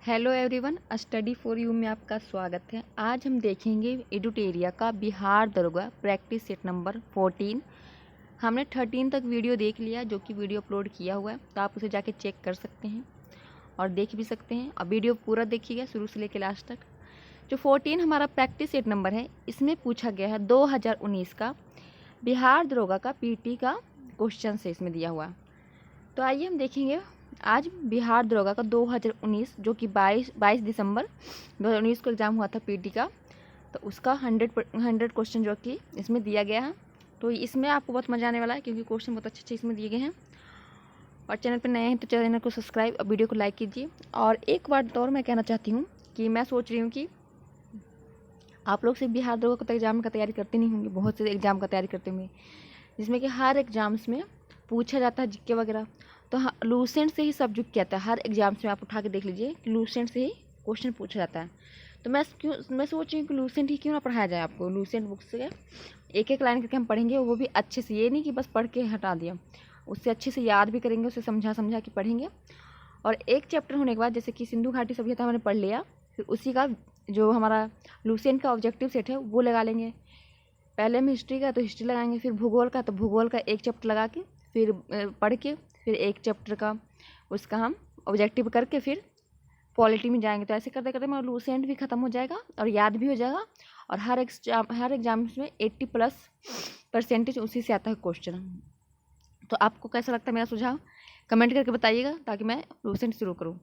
Hello everyone, study for you में आपका स्वागत है। आज हम देखेंगे एडुटेरिया का बिहार दरोगा प्रैक्टिस सेट नंबर 14। हमने 13 तक वीडियो देख लिया, जो कि वीडियो अपलोड किया हुआ है, तो आप उसे जाके चेक कर सकते हैं और देख भी सकते हैं। और वीडियो पूरा देखिएगा शुरू से लेकर लास्ट तक। जो 14 हमारा प्रैक्टिस सेट नंबर है, इसमें पूछा गया है 2019 का बिहार दरोगा का पीटी का क्वेश्चन से इसमें दिया हुआ। तो आइए हम देखेंगे आज बिहार दरोगा का 2019, जो कि 22 दिसंबर 2019 को एग्ज़ाम हुआ था पीटी का। तो उसका 100 क्वेश्चन जो कि इसमें दिया गया है। तो इसमें आपको बहुत मज़ा आने वाला है, क्योंकि क्वेश्चन बहुत अच्छे इसमें दिए गए हैं। और चैनल पर नए हैं तो चैनल को सब्सक्राइब और वीडियो को लाइक कीजिए। और एक बात और मैं कहना चाहती हूँ कि मैं सोच रही हूँ कि आप लोग सिर्फ बिहार दरोगा का एग्ज़ाम का तैयारी करते नहीं होंगे, बहुत से एग्ज़ाम का तैयारी करते होंगे, जिसमें कि हर एग्ज़ाम्स में पूछा जाता है जीके वगैरह। तो हाँ, लूसेंट से ही सब्जेक्ट क्या था, हर एग्जाम्स में आप उठा के देख लीजिए कि लूसेंट से ही क्वेश्चन पूछा जाता है। तो मैं सोच रही हूँ कि लूसेंट ही क्यों ना पढ़ाया जाए आपको। लूसेंट बुक से एक एक लाइन करके हम पढ़ेंगे, वो भी अच्छे से, ये नहीं कि बस पढ़ के हटा दिया, उससे अच्छे से याद भी करेंगे, उसे समझा के पढ़ेंगे। और एक चैप्टर होने के बाद, जैसे कि सिंधु घाटी सभ्यता हमने पढ़ लिया, फिर उसी का जो हमारा लूसेंट का ऑब्जेक्टिव सेट है वो लगा लेंगे। पहले में हिस्ट्री का तो हिस्ट्री लगाएंगे, फिर भूगोल का तो भूगोल का एक चैप्टर लगा के फिर पढ़ के फिर एक चैप्टर का उसका हम ऑब्जेक्टिव करके फिर पॉलिटी में जाएंगे। तो ऐसे करते करते हमारा लूसेंट भी ख़त्म हो जाएगा और याद भी हो जाएगा। और हर एग्जाम में 80+ % उसी से आता है क्वेश्चन। तो आपको कैसा लगता है मेरा सुझाव, कमेंट करके बताइएगा, ताकि मैं लूसेंट शुरू करूँ।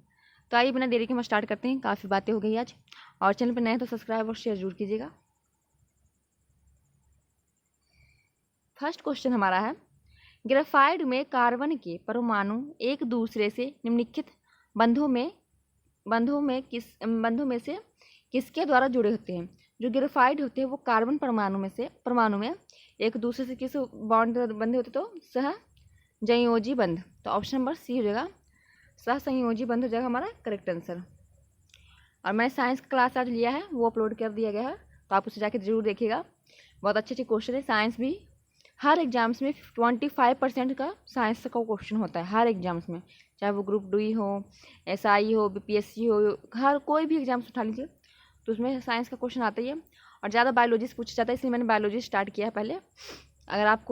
तो आइए बिना देरी के हम स्टार्ट करते हैं। काफ़ी बातें हो गई आज, और चैनल पर नए हैं तो सब्सक्राइब और शेयर जरूर कीजिएगा। फर्स्ट क्वेश्चन हमारा है, ग्रेफाइट में कार्बन के परमाणु एक दूसरे से निम्नलिखित बंधों में से किसके द्वारा जुड़े होते हैं। जो ग्रेफाइट होते हैं वो कार्बन परमाणु में एक दूसरे से किस बॉन्ड बंधे होते, तो सहसंयोजी बंध। तो ऑप्शन नंबर सी हो जाएगा, सहसंयोजी बंध हो जाएगा हमारा करेक्ट आंसर। और मैंने साइंस का क्लास आज लिया है, वो अपलोड कर दिया गया है, तो आप उसे जाके जरूर देखिएगा। बहुत अच्छे क्वेश्चन है। साइंस भी हर एग्जाम्स में 25% का साइंस का क्वेश्चन होता है हर एग्जाम्स में, चाहे वो ग्रुप डी हो, एसआई हो, बीपीएससी हो, हर कोई भी एग्जाम्स उठा लीजिए तो उसमें साइंस का क्वेश्चन आता ही है। और ज़्यादा बायोलॉजी से पूछा जाता है, इसलिए मैंने बायोलॉजी स्टार्ट किया है पहले। अगर आप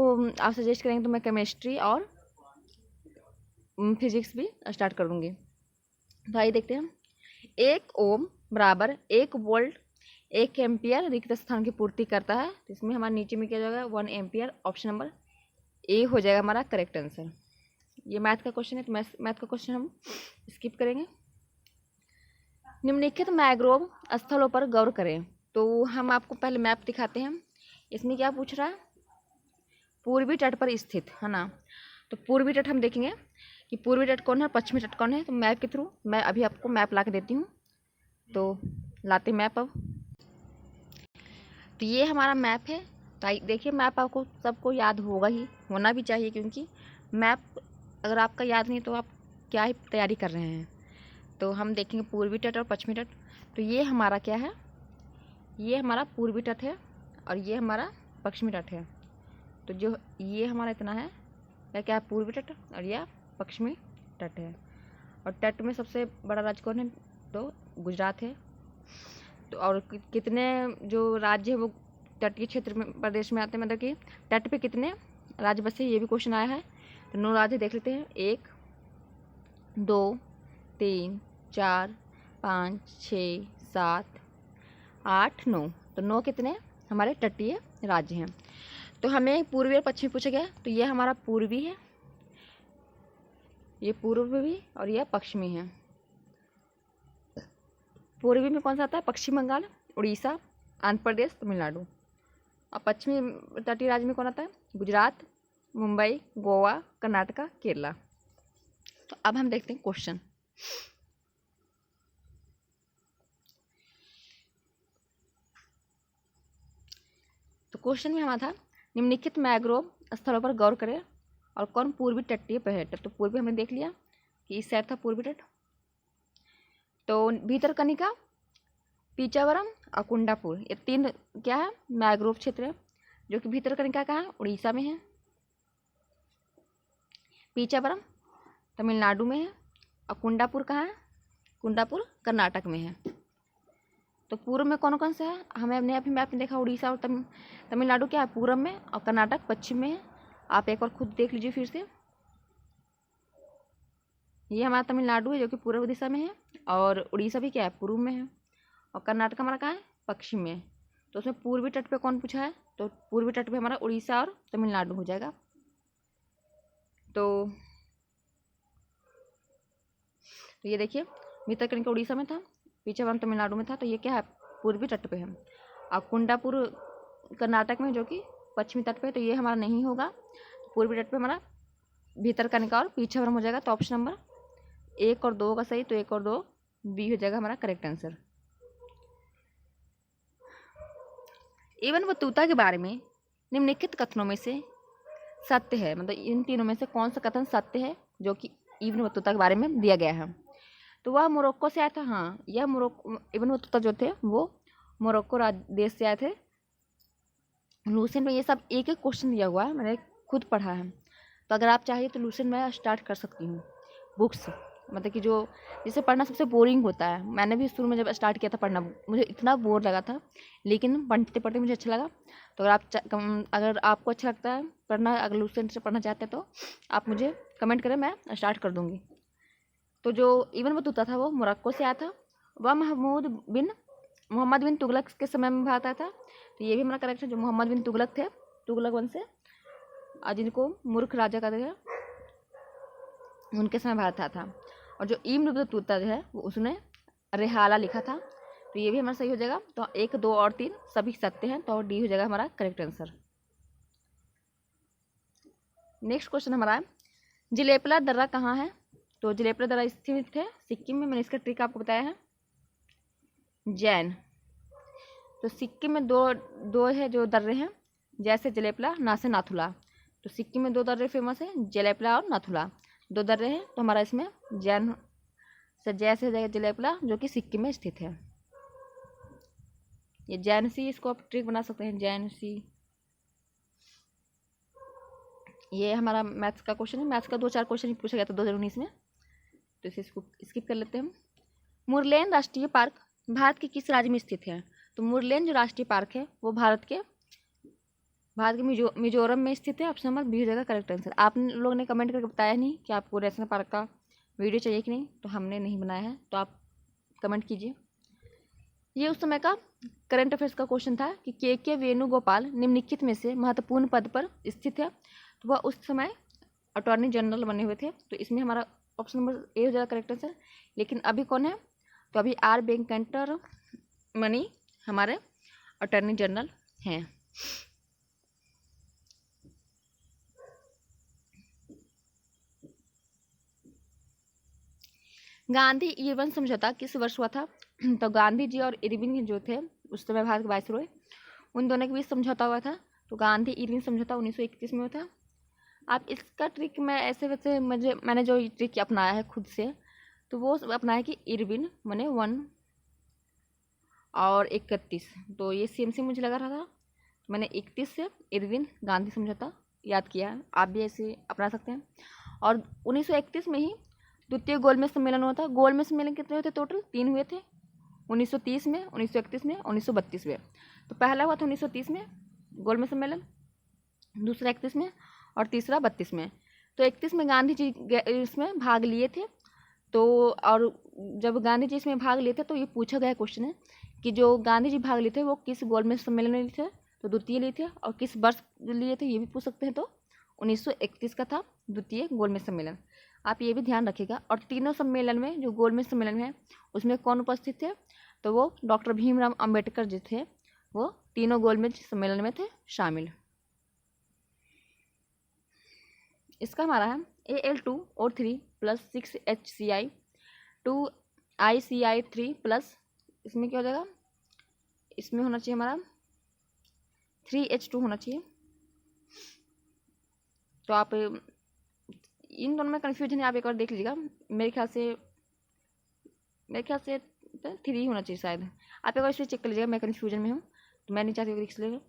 सजेस्ट करेंगे तो मैं केमिस्ट्री और फिजिक्स भी स्टार्ट कर दूँगी। तो आइए देखते हैं। 1 ओम बराबर 1 वोल्ट 1 एम्पियर रिक्त स्थान की पूर्ति करता है। तो इसमें हमारे नीचे में क्या जाएगा, 1 एम्पियर। ऑप्शन नंबर ए हो जाएगा हमारा करेक्ट आंसर। ये मैथ का क्वेश्चन है, तो मैथ का क्वेश्चन हम स्किप करेंगे। निम्नलिखित मैंग्रोव स्थलों पर गौर करें। तो हम आपको पहले मैप दिखाते हैं। इसमें क्या पूछ रहा है, पूर्वी तट पर स्थित है ना। तो पूर्वी तट हम देखेंगे कि पूर्वी तट कौन है, पश्चिमी तट कौन है। तो मैप के थ्रू मैं अभी आपको मैप ला के देती हूँ। तो लाते मैप। अब तो ये हमारा मैप है। तो देखिए, मैप आपको सबको याद होगा ही, होना भी चाहिए, क्योंकि मैप अगर आपका याद नहीं तो आप क्या ही तैयारी कर रहे हैं। तो हम देखेंगे पूर्वी तट और पश्चिमी तट। तो ये हमारा क्या है, ये हमारा पूर्वी तट है और ये हमारा पश्चिमी तट है। तो जो ये हमारा इतना है, या क्या है, पूर्वी तट और यह पश्चिमी तट है। और तट में सबसे बड़ा राज्य कौन है, तो गुजरात है। तो और कितने जो राज्य है वो तटीय क्षेत्र में प्रदेश में आते हैं, मतलब कि तट पे कितने राज्य बसे, ये भी क्वेश्चन आया है। तो 9 राज्य देख लेते हैं, 1 2 3 4 5 6 7 8 9। तो 9 कितने हमारे तटीय राज्य हैं। तो हमें पूर्वी और पश्चिमी पूछा गया। तो ये हमारा पूर्वी है, ये पूर्वी और यह पश्चिमी है। पूर्वी में कौन सा आता है, पश्चिम बंगाल, उड़ीसा, आंध्र प्रदेश, तमिलनाडु। और पश्चिमी तटीय राज्य में कौन आता है, गुजरात, मुंबई, गोवा, कर्नाटका, केरला। तो अब हम देखते हैं क्वेश्चन। तो क्वेश्चन में हमारा था, निम्नलिखित मैंग्रोव स्थलों पर गौर करें और कौन पूर्वी तटीय पर है। तो पूर्वी हमने देख लिया कि इस साइड था पूर्वी तट। तो भीतरकनिका, पीचावरम और कुंडापुर, ये 3 क्या है, मैंग्रोव क्षेत्र है, जो कि भीतरकनिका कहाँ है, उड़ीसा में है। पीचावरम तमिलनाडु में है। और कुंडापुर कहाँ है, कुंडापुर कर्नाटक में है। तो पूर्व में कौन कौन सा है, हमें अपने अभी मैप में देखा उड़ीसा और तमिलनाडु क्या है पूर्व में, और कर्नाटक पश्चिम में है। आप एक बार खुद देख लीजिए फिर से। ये हमारा तमिलनाडु है जो कि पूर्व दिशा में है, और उड़ीसा भी क्या है पूर्व में है, और कर्नाटक हमारा कहाँ है पश्चिम में है। तो उसमें पूर्वी तट पे कौन पूछा है, तो पूर्वी तट पे हमारा उड़ीसा और तमिलनाडु हो जाएगा। तो ये देखिए भितरकनिका उड़ीसा में था, पीछे वाला तमिलनाडु में था, तो ये क्या है पूर्वी तट पे है। और कुंडापुर कर्नाटक में जो कि पश्चिमी तट पे है, तो ये हमारा नहीं होगा। पूर्वी तट पे हमारा भितरकनिका और पीछे वाला हो जाएगा। तो ऑप्शन नंबर 1 और 2 का सही, तो 1 और 2 बी हो जाएगा हमारा करेक्ट आंसर। एवन वतूता के बारे में निम्नलिखित कथनों में से सत्य है, मतलब इन तीनों में से कौन सा कथन सत्य है जो कि इब्न बतूता के बारे में दिया गया है। तो वह मोरक्को से आया था। हाँ, यह इब्न बतूता जो थे वो मोरक्को देश से आए थे। लूसेंट में ये सब एक एक क्वेश्चन दिया हुआ है, मैंने खुद पढ़ा है। तो अगर आप चाहिए तो लूसेंट में स्टार्ट कर सकती हूँ बुक्स, मतलब कि जो जिसे पढ़ना सबसे बोरिंग होता है। मैंने भी शुरू में जब स्टार्ट किया था पढ़ना, मुझे इतना बोर लगा था, लेकिन पढ़ते पढ़ते मुझे अच्छा लगा। तो अगर आपको अच्छा लगता है पढ़ना, अगर लूसेंट से पढ़ना चाहते हैं तो आप मुझे कमेंट करें, मैं स्टार्ट कर दूँगी। तो जो इब्न बतूता था वो मोरक्को से आया था। वह मोहम्मद बिन तुगलक के समय में भारत आया था। तो ये भी हमारा करेक्ट है, जो मोहम्मद बिन तुगलक थे, तुगलक वंश से, जिनको मूर्ख राजा कहते थे, उनके समय भारत आया था। और जो इब्न बतूता जो है वो उसने रिहाला लिखा था। तो ये भी हमारा सही हो जाएगा। तो 1, 2 और 3 सभी सत्य हैं, तो डी हो जाएगा हमारा करेक्ट आंसर। नेक्स्ट क्वेश्चन हमारा है जलेपला दर्रा कहाँ है। तो जलेपला दर्रा स्थित है सिक्किम में। मैंने इसका ट्रिक आपको बताया है जैन। तो सिक्किम में दो है जो दर्रे हैं, जैसे जलेपला ना से नाथुला। तो सिक्किम में 2 दर्रे फेमस है, जलेपला और नाथुला 2 दर्रे हैं। तो हमारा इसमें जैन से जैसे हो जाएगा जलेपला, जो कि सिक्किम में स्थित है। ये जैन सी, इसको आप ट्रिक बना सकते हैं जैन सी। ये हमारा मैथ्स का क्वेश्चन है। मैथ्स का 2-4 क्वेश्चन पूछा गया था 2019 में, तो इसे इसको स्किप कर लेते हैं हम। मुरलेन राष्ट्रीय पार्क भारत के किस राज्य में स्थित है। तो मुरलेन जो राष्ट्रीय पार्क है वो भारत के मिजोरम में स्थित है। ऑप्शन नंबर बी हो जाएगा करेक्ट आंसर। आप लोग ने कमेंट करके बताया नहीं कि आपको नेशनल पार्क का वीडियो चाहिए कि नहीं, तो हमने नहीं बनाया है, तो आप कमेंट कीजिए। ये उस समय का करंट अफेयर्स का क्वेश्चन था कि के वेणुगोपाल निम्नलिखित में से महत्वपूर्ण पद पर स्थित है। तो वह उस समय अटॉर्नी जनरल बने हुए थे। तो इसमें हमारा ऑप्शन नंबर ए हो जाएगा करेक्ट आंसर। लेकिन अभी कौन है, तो अभी आर वेंकटर मणि हमारे अटॉर्नी जनरल हैं। गांधी इरविन समझौता किस वर्ष हुआ था। तो गांधी जी और इरविन जो थे उस समय भारत के वायसरॉय, उन दोनों के बीच समझौता हुआ था। तो गांधी इरविन समझौता 1931 में हुआ था। आप इसका ट्रिक मैं ऐसे वैसे मैंने जो ट्रिक अपनाया है खुद से, तो वो अपनाया कि इरविन मैंने 1 और 31, तो ये सेम मुझे लगा रहा था। मैंने 31 से इरविन गांधी समझौता याद किया है। आप भी ऐसे अपना सकते हैं। और 1931 में ही द्वितीय गोलमेज सम्मेलन हुआ था। गोलमेज सम्मेलन कितने हुए थे टोटल, 3 हुए थे, 1930 में, 1931 में, 1932 में। तो पहला हुआ था 1930 में गोलमेज सम्मेलन, दूसरा 31 में, और तीसरा 32 में। तो 31 में गांधी जी इसमें भाग लिए थे। तो और जब गांधी जी इसमें भाग लिए थे तो ये पूछा गया क्वेश्चन है कि जो गांधी जी भाग लिए थे वो किस गोलमेज सम्मेलन में लिए थे, तो द्वितीय लिए थे, और किस वर्ष लिए थे ये भी पूछ सकते हैं। तो 1931 का था द्वितीय गोलमेज सम्मेलन, आप ये भी ध्यान रखिएगा। और तीनों सम्मेलन में, जो गोलमेज सम्मेलन में है उसमें कौन उपस्थित थे, तो वो डॉक्टर भीमराव अंबेडकर जो थे वो तीनों गोलमेज सम्मेलन में थे शामिल। इसका हमारा है Al2O3 + 6HCI 2ICI3 प्लस, इसमें क्या हो जाएगा, इसमें होना चाहिए हमारा 3H2 होना चाहिए। तो आप इन दोनों में कन्फ्यूजन है, आप एक बार देख लीजिएगा। मेरे ख्याल से 3 होना चाहिए शायद। आप एक बार इसे चेक कर लीजिएगा, मैं कन्फ्यूजन में हूँ तो मैं नहीं चाहती हूँ रिस्क लेगा।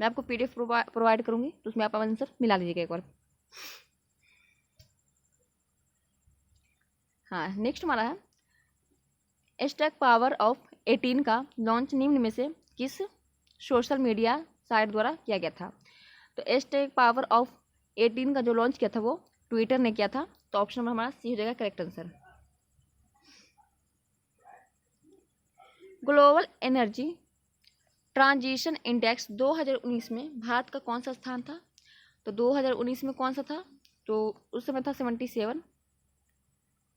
मैं आपको PDF प्रोवाइड करूँगी, तो उसमें आप आंसर मिला लीजिएगा एक बार। हाँ, नेक्स्ट हमारा है हैशटैग पावर ऑफ 18 का लॉन्च निम्न में से किस सोशल मीडिया साइट द्वारा किया गया था? तो हैशटैग पावर ऑफ 18 का जो लॉन्च किया था वो ट्विटर ने किया था। तो ऑप्शन नंबर हमारा सी हो जाएगा correct answer. Global energy transition index 2019 में भारत का कौन सा स्थान था? तो 2019 में कौन सा था? तो उस समय था 77।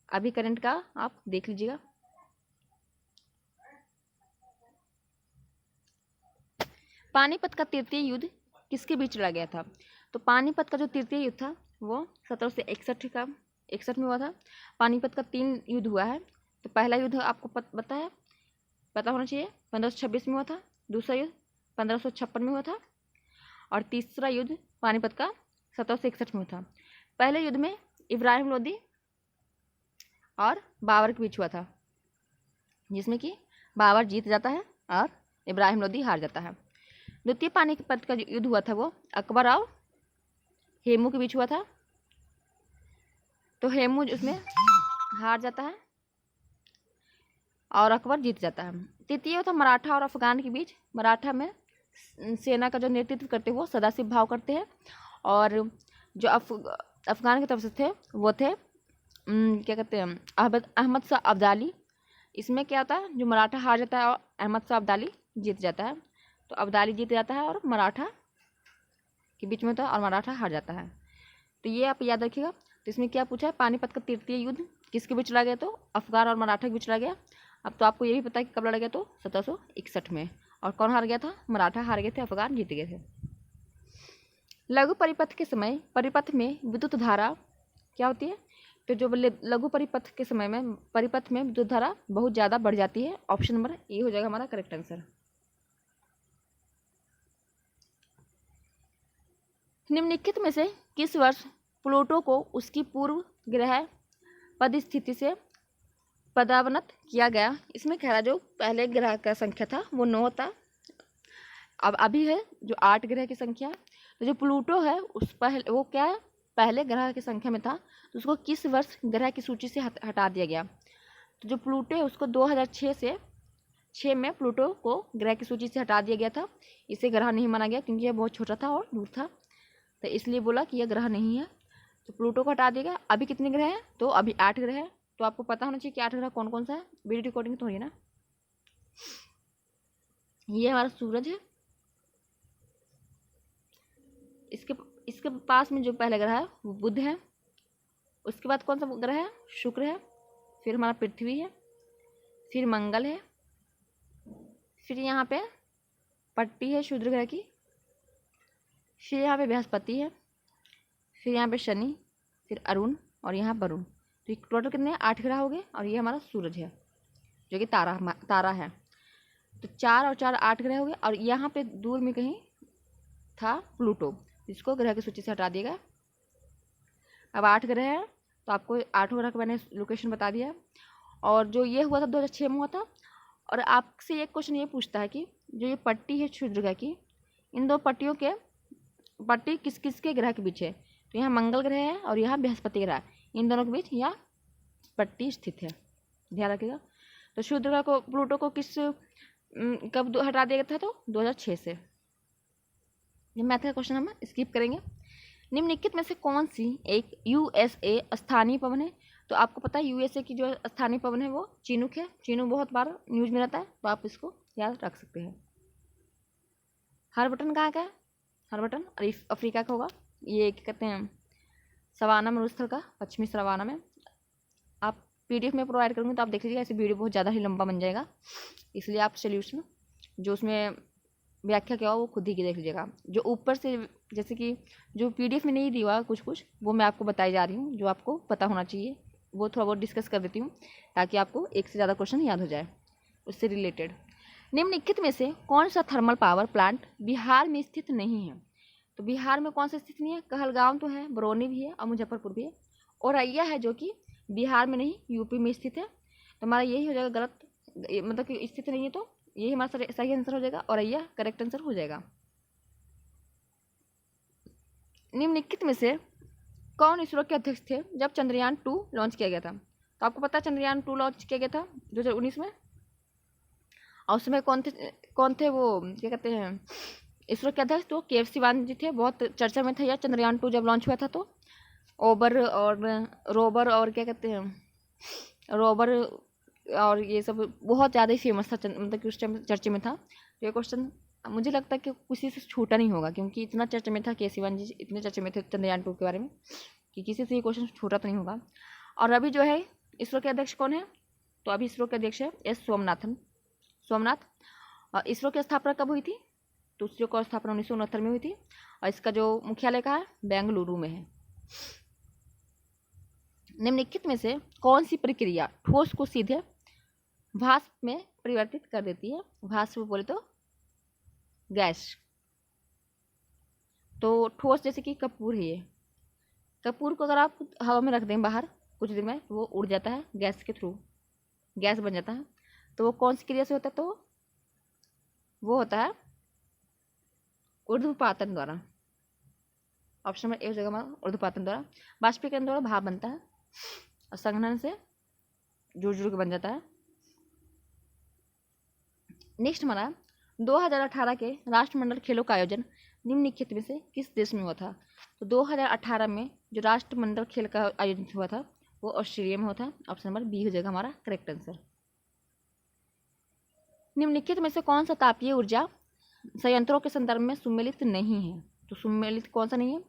अभी करंट का आप देख लीजिएगा। पानीपत का तृतीय युद्ध किसके बीच लड़ा गया था? तो पानीपत का जो तृतीय युद्ध था वो 1761 में हुआ था। पानीपत का 3 युद्ध हुआ है। तो पहला युद्ध आपको पता होना चाहिए 1526 में हुआ था। दूसरा युद्ध 1556 में हुआ था और तीसरा युद्ध पानीपत का 1761 में हुआ था। पहले युद्ध में इब्राहिम लोदी और बाबर के बीच हुआ था, जिसमें कि बाबर जीत जाता है और इब्राहिम लोदी हार जाता है। द्वितीय पानीपत का जो युद्ध हुआ था वो अकबर और हेमू के बीच हुआ था। तो हेमू उसमें हार जाता है और अकबर जीत जाता है। तृतीय था मराठा और अफगान के बीच। मराठा में सेना का जो नेतृत्व करते हैं वो सदाशिव भाव करते हैं और जो अफगान की तरफ से थे वो थे क्या कहते हैं अहमद शाह अब्दाली। इसमें क्या होता है, जो मराठा हार जाता है और अहमद शाह अब्दाली जीत जाता है। तो अब्दाली जीत जाता है और मराठा के बीच में होता है और मराठा हार जाता है। तो ये आप याद रखिएगा। तो इसमें क्या पूछा है, पानीपत का तृतीय युद्ध किसके बीच लड़ा गया? तो अफगान और मराठा के बीच लड़ा गया। अब तो आपको ये भी पता है कि कब लड़ा गया, तो 1761 में। और कौन हार गया था? मराठा हार गए थे, अफगान जीत गए थे। लघु परिपथ के समय परिपथ में विद्युत धारा क्या होती है? तो जो लघु परिपथ के समय में परिपथ में विद्युत धारा बहुत ज़्यादा बढ़ जाती है। ऑप्शन नंबर ए हो जाएगा हमारा करेक्ट आंसर। निम्नलिखित में से किस वर्ष प्लूटो को उसकी पूर्व ग्रह पद स्थिति से पदावनत किया गया? इसमें कह रहा जो पहले ग्रह का संख्या था वो 9 था, अब अभी है जो 8 ग्रह की संख्या। तो जो प्लूटो है उस पहले वो क्या है, पहले ग्रह की संख्या में था। तो उसको किस वर्ष ग्रह की सूची से हटा दिया गया? तो जो प्लूटो है उसको 2006 में प्लूटो को ग्रह की सूची से हटा दिया गया था। इसे ग्रह नहीं माना गया क्योंकि यह बहुत छोटा था और दूर था, तो इसलिए बोला कि यह ग्रह नहीं है। तो प्लूटो को हटा दिया गया। अभी कितने ग्रह हैं? तो अभी 8 ग्रह हैं। तो आपको पता होना चाहिए कि 8 ग्रह कौन कौन सा है। वीडियो रिकॉर्डिंग तो हो रही है ना। ये हमारा सूरज है, इसके पास में जो पहला ग्रह है वो बुध है। उसके बाद कौन सा ग्रह है? शुक्र है। फिर हमारा पृथ्वी है, फिर मंगल है, फिर यहाँ पे पट्टी है शुक्र ग्रह की, फिर यहाँ पे बृहस्पति है, फिर यहाँ पे शनि, फिर अरुण और यहाँ वरुण। तो टोटल कितने 8 ग्रह हो गए। और ये हमारा सूरज है जो कि तारा है। तो 4 और 4 8 ग्रह हो गए। और यहाँ पे दूर में कहीं था प्लूटो, इसको ग्रह की सूची से हटा दिया गया। अब 8 ग्रह है, तो आपको 8 ग्रह का मैंने लोकेशन बता दिया है। और जो ये हुआ था 2006 में हुआ था। और आपसे एक क्वेश्चन ये पूछता है कि जो ये पट्टी है सूर्य ग्रह की, इन दो पट्टियों के पट्टी किस किस के ग्रह के बीच है? तो यहाँ मंगल ग्रह है और यहाँ बृहस्पति ग्रह है। इन दोनों के बीच यह पट्टी स्थित है, ध्यान रखिएगा। तो सूर्य ग्रह को प्लूटो को कब हटा दिया गया था? तो 2006 से। ये मैथ का क्वेश्चन हम स्किप करेंगे। निम्नलिखित में से कौन सी एक यूएसए स्थानीय पवन है? तो आपको पता है यूएसए की जो स्थानीय पवन है वो चिनूक है। चिनूक बहुत बार न्यूज में रहता है, तो आप इसको याद रख सकते हैं। हॉर्बटन कहाँ का है? हॉर्बटन अफ्रीका का होगा। ये क्या कहते हैं, सवाना मरुस्थल का पश्चिमी सवाना में। आप पीडीएफ में प्रोवाइड करूँगी तो आप देख लीजिएगा, ऐसे वीडियो बहुत ज़्यादा ही लंबा बन जाएगा, इसलिए आप सोल्यूशन जो उसमें व्याख्या क्या हो वो खुद ही देख लीजिएगा। जो ऊपर से जैसे कि जो पीडीएफ में नहीं दिया कुछ वो मैं आपको बताई जा रही हूँ, जो आपको पता होना चाहिए वो थोड़ा बहुत डिस्कस कर देती हूँ ताकि आपको एक से ज़्यादा क्वेश्चन याद हो जाए उससे रिलेटेड। निम्नलिखित में से कौन सा थर्मल पावर प्लांट बिहार में स्थित नहीं है? तो बिहार में कौन सा स्थित नहीं है? कहलगांव तो है, बरौनी भी है और मुजफ्फरपुर भी है। औरैया है जो कि बिहार में नहीं यूपी में स्थित है। तो हमारा यही हो जाएगा गलत, मतलब कि स्थित नहीं है, तो यही हमारा सही आंसर हो जाएगा। औरैया करेक्ट आंसर हो जाएगा। निम्नलिखित में से कौन इसरो के अध्यक्ष थे जब चंद्रयान 2 लॉन्च किया गया था? तो तो आपको पता है चंद्रयान 2 लॉन्च किया गया था 2019 में, और उसमें कौन थे वो क्या कहते हैं इसरो के अध्यक्ष, तो के एफ शिवान जी थे। बहुत चर्चा में था यह चंद्रयान 2 जब लॉन्च हुआ था, तो ओबर और रोबर और क्या कहते हैं रोबर और ये सब बहुत ज़्यादा ही फेमस था, मतलब कि उस टाइम चर्चे में था। तो ये क्वेश्चन मुझे लगता है कि किसी से छूटा नहीं होगा, क्योंकि इतना चर्चे में था, के शिवान जी इतने चर्चे में थे चंद्रयान 2 के बारे में कि किसी से ये क्वेश्चन छूटा तो नहीं होगा। और अभी जो है इसरो के अध्यक्ष कौन है, तो अभी इसरो के अध्यक्ष है एस सोमनाथ। और इसरो की स्थापना कब हुई थी, तो इसरो की स्थापना 1969 में हुई थी, और इसका जो मुख्यालय कहाँ है, बेंगलुरु में है। निम्नलिखित में से कौन सी प्रक्रिया ठोस को सीधे भाप में परिवर्तित कर देती है? भाप बोले तो गैस। तो ठोस जैसे कि कपूर है, ये कपूर को अगर आप हवा में रख दें बाहर कुछ दिन में, तो वो उड़ जाता है गैस के थ्रू, गैस बन जाता है। तो वो कौन सी क्रिया से होता है, तो वो होता है ऊर्ध्वपातन द्वारा। ऑप्शन नंबर ए हो जाएगा हमारा ऊर्ध्वपातन द्वारा। बाष्पीकरण द्वारा भाप बनता है, और संघनन से जुड़ के बन जाता है। नेक्स्ट हमारा 2018 के राष्ट्रमंडल खेलों का आयोजन निम्नलिखित में से किस देश में हुआ था? तो 2018 में जो राष्ट्रमंडल खेल का आयोजन हुआ था वो ऑस्ट्रेलिया में हुआ था। ऑप्शन नंबर बी हो जाएगा हमारा करेक्ट आंसर। निम्नलिखित में से कौन सा तापीय ऊर्जा संयंत्रों के संदर्भ में सुमेलित नहीं है? तो सुमेलित कौन सा नहीं है,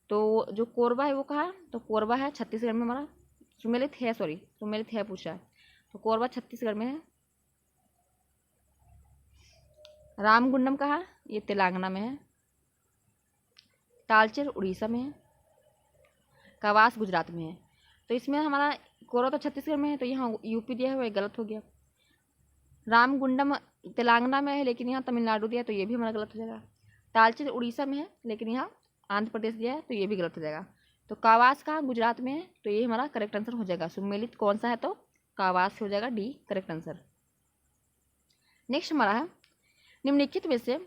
तो जो कोरबा है वो कहाँ है, तो कोरबा है छत्तीसगढ़ में हमारा। सुमेलित है पूछा है, तो कोरबा छत्तीसगढ़ में है। रामगुंडम कहाँ है, ये तेलंगाना में है। तालचेर उड़ीसा में है। कवास गुजरात में है। तो इसमें हमारा कोरबा तो छत्तीसगढ़ में है, तो यहाँ यूपी दिया है वो गलत हो गया। रामगुंडम तेलंगाना में है, लेकिन यहाँ तमिलनाडु दिया है, तो ये भी हमारा गलत हो जाएगा। तालचेर उड़ीसा में है, लेकिन यहाँ आंध्र प्रदेश दिया है, तो ये भी गलत हो जाएगा। तो कावास कहाँ गुजरात में है, तो ये हमारा करेक्ट आंसर हो जाएगा। सुमेलित कौन सा है, तो कावास हो जाएगा डी करेक्ट आंसर। नेक्स्ट हमारा है निम्नलिखित में से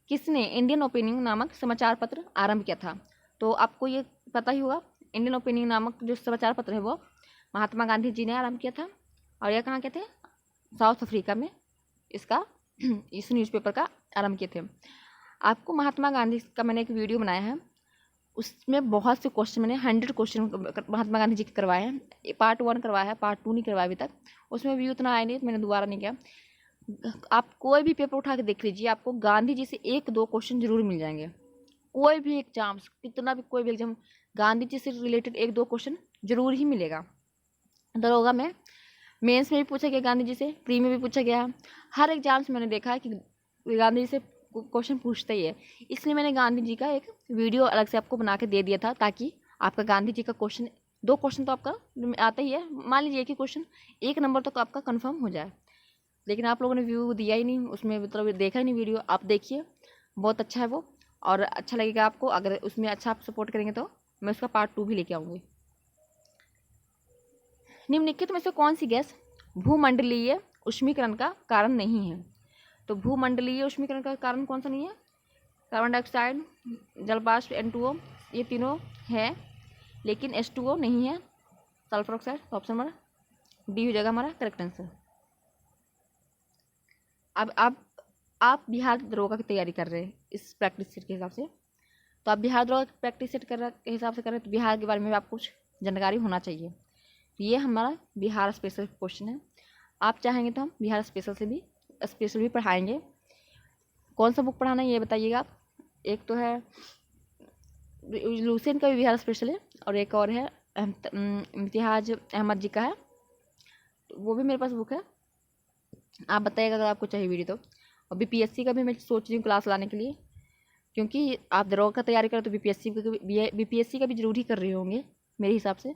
किसने इंडियन ओपिनियन नामक समाचार पत्र आरंभ किया था? तो आपको ये पता ही होगा, इंडियन ओपिनियन नामक जो समाचार पत्र है वो महात्मा गांधी जी ने आरंभ किया था। और यह कहाँ के थे, साउथ अफ्रीका में इसका इस न्यूज़पेपर का आरंभ किए थे। आपको महात्मा गांधी का मैंने एक वीडियो बनाया है, उसमें बहुत से क्वेश्चन मैंने 100 क्वेश्चन महात्मा गांधी जी के करवाए हैं। पार्ट 1 करवाया है, पार्ट 2 नहीं करवाया अभी तक। उसमें व्यू उतना आया नहीं, तो मैंने दोबारा नहीं किया। आप कोई भी पेपर उठा के देख लीजिए, आपको गांधी जी से 1-2 क्वेश्चन जरूर मिल जाएंगे। कोई भी एग्जाम, कितना भी कोई भी एग्जाम, गांधी जी से रिलेटेड 1-2 क्वेश्चन जरूर ही मिलेगा। दरोगा में, मेंस में भी पूछा गया गांधी जी से, प्री में भी पूछा गया। हर एग्जाम से मैंने देखा है कि गांधी जी से क्वेश्चन पूछता ही है। इसलिए मैंने गांधी जी का एक वीडियो अलग से आपको बना के दे दिया था, ताकि आपका गांधी जी का क्वेश्चन 2 क्वेश्चन तो आपका आता ही है। मान लीजिए कि क्वेश्चन 1 नंबर तक आपका कन्फर्म हो जाए, लेकिन आप लोगों ने व्यू दिया ही नहीं, उसमें मतलब देखा ही नहीं वीडियो। आप देखिए, बहुत अच्छा है वो, और अच्छा लगेगा आपको। अगर उसमें अच्छा आप सपोर्ट करेंगे तो मैं उसका पार्ट 2 भी लेके आऊँगी। निम्नलिखित में से कौन सी गैस भूमंडलीय उष्मीकरण का कारण नहीं है? तो भूमंडलीय उष्मीकरण का कारण कौन सा नहीं है? कार्बन डाइऑक्साइड, जलवाष्प N2O, ये तीनों है, लेकिन H2O नहीं है, सल्फर ऑक्साइड। तो ऑप्शन नंबर डी हो जाएगा हमारा करेक्ट आंसर। अब आप बिहार दरोगा की तैयारी कर रहे हैं इस प्रैक्टिस सेट के हिसाब से, तो आप बिहार दरोगा की प्रैक्टिस सेट के हिसाब से कर रहे हैं, तो बिहार के बारे में आपको कुछ जानकारी होना चाहिए। तो ये हमारा बिहार स्पेशल क्वेश्चन है। आप चाहेंगे तो हम बिहार स्पेशल भी पढ़ाएंगे। कौन सा बुक पढ़ाना है ये बताइएगा आप। एक तो है लुसेंट का भी बिहार स्पेशल है, और एक और है इम्तियाज अहमद जी का है, तो वो भी मेरे पास बुक है। आप बताइएगा अगर आपको चाहिए वीडियो तो। और बीपीएससी का भी मैं सोच रही हूँ क्लास लाने के लिए, क्योंकि आप दरोगा का तैयारी करें तो बीपीएससी का भी जरूर ही कर रहे होंगे मेरे हिसाब से।